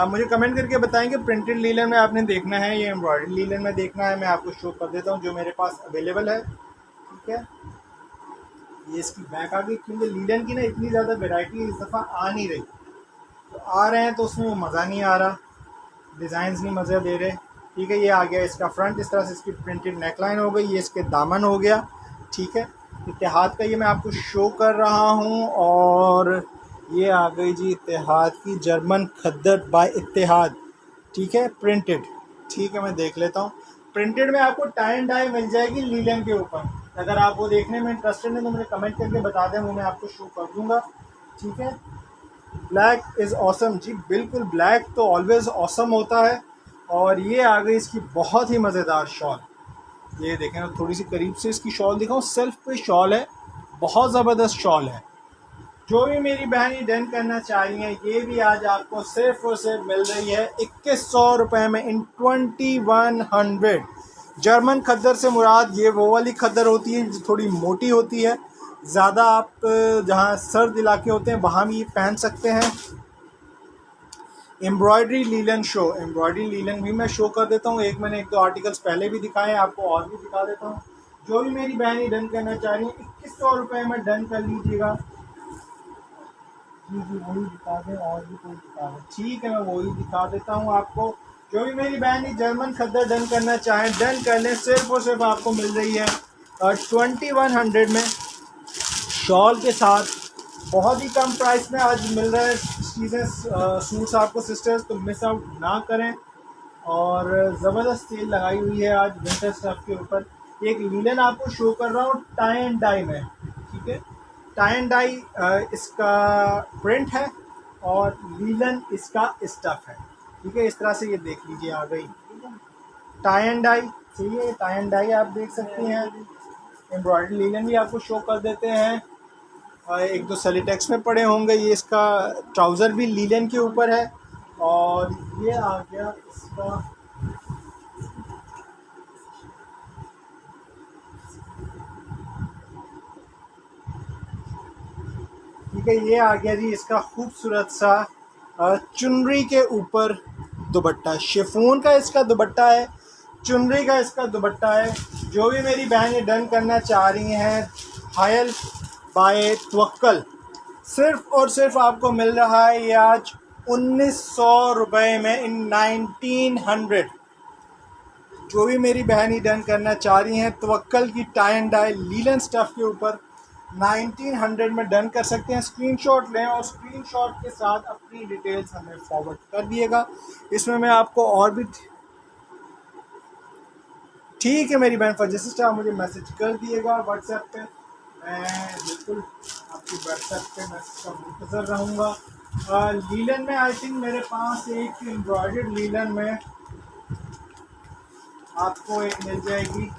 मुझे कमेंट करके बताएंगे प्रिंटेड लीलन में आपने देखना है या एम्ब्रॉयडर्ड लीलन में देखना है। मैं आपको शो कर देता हूँ जो मेरे पास अवेलेबल है, ठीक है। ये इसकी बैक आ गई, क्योंकि लीलन की ना इतनी ज़्यादा वैरायटी इस दफ़ा आ नहीं रही, तो आ रहे हैं तो उसमें वो मज़ा नहीं आ रहा, डिज़ाइंस नहीं मज़ा दे रहे, ठीक है। ये आ गया इसका फ्रंट, इस तरह से इसकी प्रिंटेड नेकलाइन हो गई, ये इसके दामन हो गया, ठीक है। इत्तेहाद का ये मैं आपको शो कर रहा हूँ। और ये आ गई जी इत्तेहाद की जर्मन खद्दर बाय इत्तेहाद, ठीक है, प्रिंटेड, ठीक है। मैं देख लेता हूँ, प्रिंटेड में आपको टाई एंड डाई मिल जाएगी लीलन के ऊपर। अगर आप वो देखने में इंटरेस्टेड हैं तो मुझे कमेंट करके बता दें, वो मैं आपको शो कर दूँगा, ठीक है। ब्लैक इज़ ऑसम जी, बिल्कुल ब्लैक तो ऑलवेज़ ऑसम होता है। और ये आ गई इसकी बहुत ही मज़ेदार शॉल, ये देखें ना, थोड़ी सी करीब से इसकी शॉल दिखाऊँ, सेल्फ पे शॉल है, बहुत ज़बरदस्त शॉल है। जो भी मेरी बहन ये डन करना चाह रही हैं, ये भी आज आपको सिर्फ और सिर्फ मिल रही है 2100 में इन 2100। जर्मन खद्दर से मुराद ये वो वाली खद्दर होती है जो थोड़ी मोटी होती है, ज़्यादा आप जहाँ सर्द इलाके होते हैं वहाँ भी पहन सकते हैं। Embroidery linen show, embroidery linen भी मैं शो कर देता हूँ। मैंने एक दो आर्टिकल्स पहले भी दिखाए हैं, आपको और भी दिखा देता हूँ। जो भी मेरी बहन ये डन करना चाह रही है 2100 में डन कर लीजिएगा। जी जी वही दिखा दें, और भी कोई दिखा दें, ठीक है, मैं वही दिखा देता हूँ आपको। जो भी मेरी बहन ये जर्मन खद्दर डन करना चाहें डन कर लें, सिर्फ और सिर्फ आपको मिल रही है 2100 में। शॉल के साथ बहुत ही कम प्राइस में आज मिल रहा है चीज़ें, सूट्स आपको सिस्टर्स, तो मिस आउट ना करें। और ज़बरदस्त सेल लगाई हुई है आज विंटर स्टफ के ऊपर। एक लीलन आपको शो कर रहा हूँ टाई एंड डाई में, ठीक है। टाई एंड डाई इसका प्रिंट है और लीलन इसका स्टफ है, ठीक है। इस तरह से ये देख लीजिए आ गई टाई एंड डाई, चाहिए टाई एंड डाई आप देख सकती हैं। एम्ब्रॉयडरी लीलन भी आपको शो कर देते हैं। एक दो सेलिटेक्स में पड़े होंगे। ये इसका ट्राउज़र भी लीलन के ऊपर है। और ये आ गया इसका ठीक है, ये आ गया जी इसका खूबसूरत सा चुनरी के ऊपर दुपट्टा। शिफॉन का इसका दुपट्टा है, चुनरी का इसका दुपट्टा है। जो भी मेरी बहनें डन करना चाह रही हैं, हायल बाय तवक्कल सिर्फ और सिर्फ आपको मिल रहा है ये आज 1900 रुपये में, इन 1900। जो भी मेरी बहनी डन करना चाह रही हैं तवक्कल की tie and dye linen stuff के ऊपर 1900 में डन कर सकते हैं। स्क्रीनशॉट लें और स्क्रीनशॉट के साथ अपनी डिटेल्स हमें फॉरवर्ड कर दिएगा। इसमें मैं आपको और भी ठीक है मेरी बहन फजर सिस्टर, आप मुझे मैसेज कर दिएगा व्हाट्सएप पे, मैं बिल्कुल आपकी व्हाट्सएप पे मैसेज का मुंतज़र रहूँगा। लीलन में आई थिंक मेरे पास एक एम्ब्रॉयडर्ड लीलन में आपको एक मिल जाएगी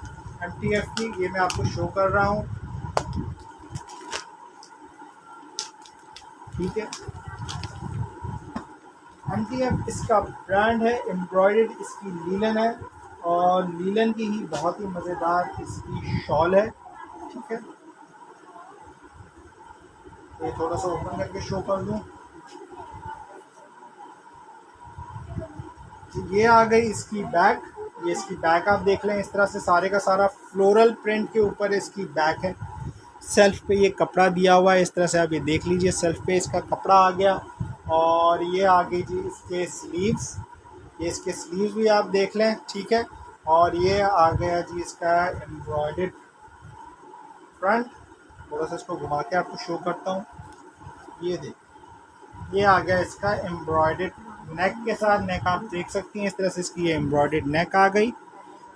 MTF की, ये मैं आपको शो कर रहा हूँ, ठीक है। MTF इसका ब्रांड है, एम्ब्रॉयडर्ड इसकी लीलन है और लीलन की ही बहुत ही मज़ेदार इसकी शॉल है, ठीक है। ये थोड़ा सा ओपन करके शो कर दूँ। ये आ गई इसकी बैक, ये इसकी बैक आप देख लें। इस तरह से सारे का सारा फ्लोरल प्रिंट के ऊपर इसकी बैक है। सेल्फ पे ये कपड़ा दिया हुआ है, इस तरह से आप ये देख लीजिए, सेल्फ पे इसका कपड़ा आ गया। और ये आ गई जी इसके स्लीव्स, ये इसके स्लीव्स भी आप देख लें, ठीक है। और ये आ गया जी इसका एम्ब्रॉयडर्ड फ्रंट। थोड़ा सा इसको घुमा के आपको शो करता हूँ, ये देख, ये आ गया इसका एम्ब्रॉयडर्ड नेक के साथ। नेक आप देख सकती हैं, इस तरह से इसकी ये एम्ब्रॉयडर्ड नेक आ गई,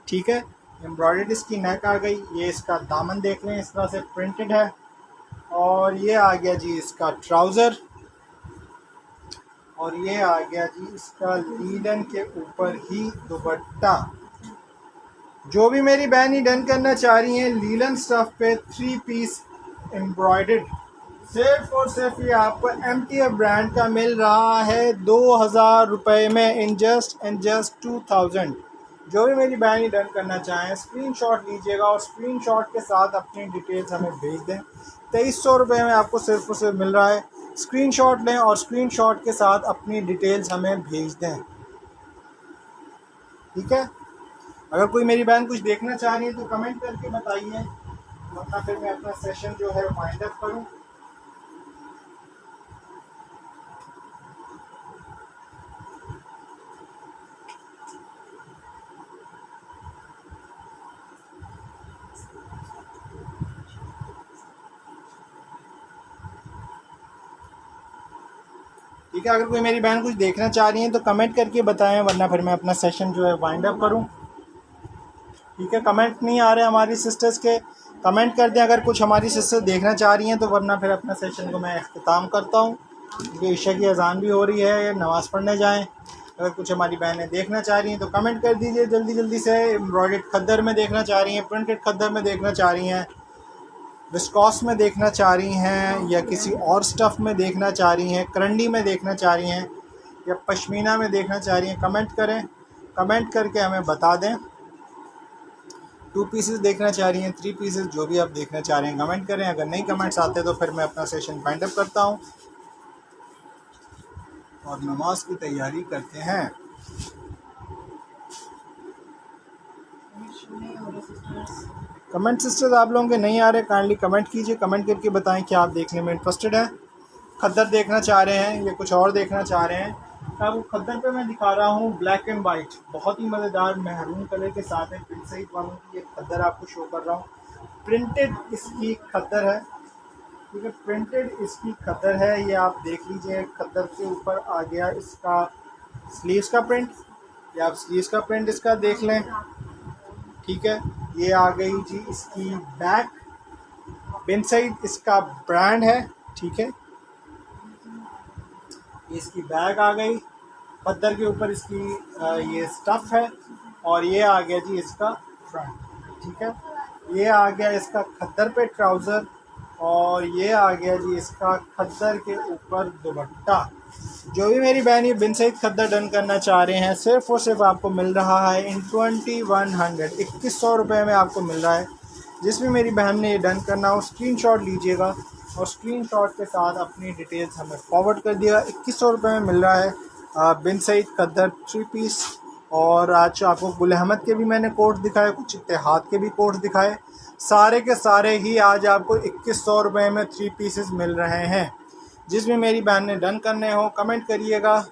ठीक है। एम्ब्रॉयडर्ड इसकी नेक आ गई। ये इसका दामन देख लें, इस तरह से प्रिंटेड है। और ये आ गया जी इसका ट्राउज़र। और ये आ गया जी इसका लीलन के ऊपर ही दुपट्टा। जो भी मेरी बहन ही डन करना चाह रही हैं लीलन स्टफ पे 3 पीस एम्ब्रॉयडर्ड, सिर्फ और सिर्फ ये आपको MTF ब्रांड का मिल रहा है 2000 रुपये में, इन जस्ट 2000। जो भी मेरी बहन ही डन करना चाहें स्क्रीनशॉट लीजिएगा और स्क्रीनशॉट के साथ अपनी डिटेल्स हमें भेज दें। 2300 रुपये में आपको सिर्फ और सिर्फ मिल रहा है। स्क्रीनशॉट लें और स्क्रीनशॉट के साथ अपनी डिटेल्स हमें भेज दें, ठीक है। अगर कोई मेरी बहन कुछ देखना चाह रही है तो कमेंट करके बताइए, वरना फिर मैं अपना सेशन जो है वाइंड अप करूँ। ठीक है, अगर कोई मेरी बहन कुछ देखना चाह रही है तो कमेंट करके बताएं, वरना फिर मैं अपना सेशन जो है वाइंड अप करूं, ठीक है। कमेंट नहीं आ रहे हमारी सिस्टर्स के, कमेंट कर दें अगर कुछ हमारी सिस्टर्स देखना चाह रही हैं तो, वरना फिर अपना सेशन को मैं अख्ताम करता हूं, क्योंकि ईशा की अजान भी हो रही है, नमाज़ पढ़ने जाएँ। अगर कुछ हमारी बहनें देखना चाह रही हैं तो कमेंट कर दीजिए जल्दी जल्दी से। एम्ब्रॉयडर्ड खद्दर में देखना चाह रही हैं, प्रिंटेड खद्दर में देखना चाह रही हैं, विस्कॉस में देखना चाह रही हैं, या किसी और स्टफ़ में देखना चाह रही हैं, करंडी में देखना चाह रही हैं, या पश्मीना में देखना चाह रही हैं, कमेंट करें। कमेंट करके हमें बता दें। 2 पीसेस देखना चाह रही हैं, 3 पीसेस, जो भी आप देखना चाह रहे हैं कमेंट करें। अगर नहीं कमेंट्स आते तो फिर मैं अपना सेशन फाइंड अप करता हूँ और नमाज की तैयारी करते हैं। कमेंट सिस्टर्स आप लोगों के नहीं आ रहे, काइंडली कमेंट कीजिए, कमेंट करके बताएं कि आप देखने में इंटरेस्टेड हैं, खद्दर देखना चाह रहे हैं या कुछ और देखना चाह रहे हैं। अब खद्दर पे मैं दिखा रहा हूँ ब्लैक एंड वाइट, बहुत ही मज़ेदार मेहरून कलर के साथ है। प्रिंट सहित वालों की ये खद्दर आपको शो कर रहा हूँ, प्रिंटेड इसकी खद्दर है, ठीक है। प्रिंटेड इसकी खद्दर है, ये आप देख लीजिए। खद्दर के ऊपर आ गया इसका स्लीव्स का प्रिंट, या आप स्लीव्स का प्रिंट इसका देख लें। ठीक है, ये आ गई जी इसकी बैक, बिन सईद इसका ब्रांड है। ठीक है, इसकी बैग आ गई, खद्दर के ऊपर इसकी ये स्टफ़ है, और ये आ गया जी इसका फ्रंट। ठीक है, ये आ गया इसका खद्दर पे ट्राउज़र, और ये आ गया जी इसका खद्दर के ऊपर दुपट्टा। जो भी मेरी बहन ये बिन सईद खद्दर डन करना चाह रहे हैं, सिर्फ़ और सिर्फ आपको मिल रहा है इन 2100 2100 रुपये में आपको मिल रहा है। जिस भी मेरी बहन ने ये डन करना हो स्क्रीनशॉट लीजिएगा, और स्क्रीनशॉट के साथ अपनी डिटेल्स हमें फॉरवर्ड कर दिएगा। 2100 रुपये में मिल रहा है बिन सईद खद्दर 3 पीस। और आज आपको गुल अहमद के भी मैंने कोट दिखाए, कुछ इत्तेहाद के भी कोट दिखाए, सारे के सारे ही आज आपको 2100 रुपये में 3 पीसेस मिल रहे हैं। जिस भी मेरी बहन ने डन करने हो कमेंट करिएगा,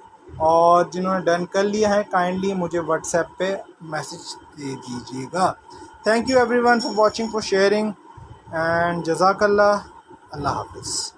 और जिन्होंने डन कर लिया है काइंडली मुझे व्हाट्सएप पे मैसेज दे दीजिएगा। Thank you everyone for watching, for sharing, and जज़ाकल्लाह। अल्लाह हाफ़िज़।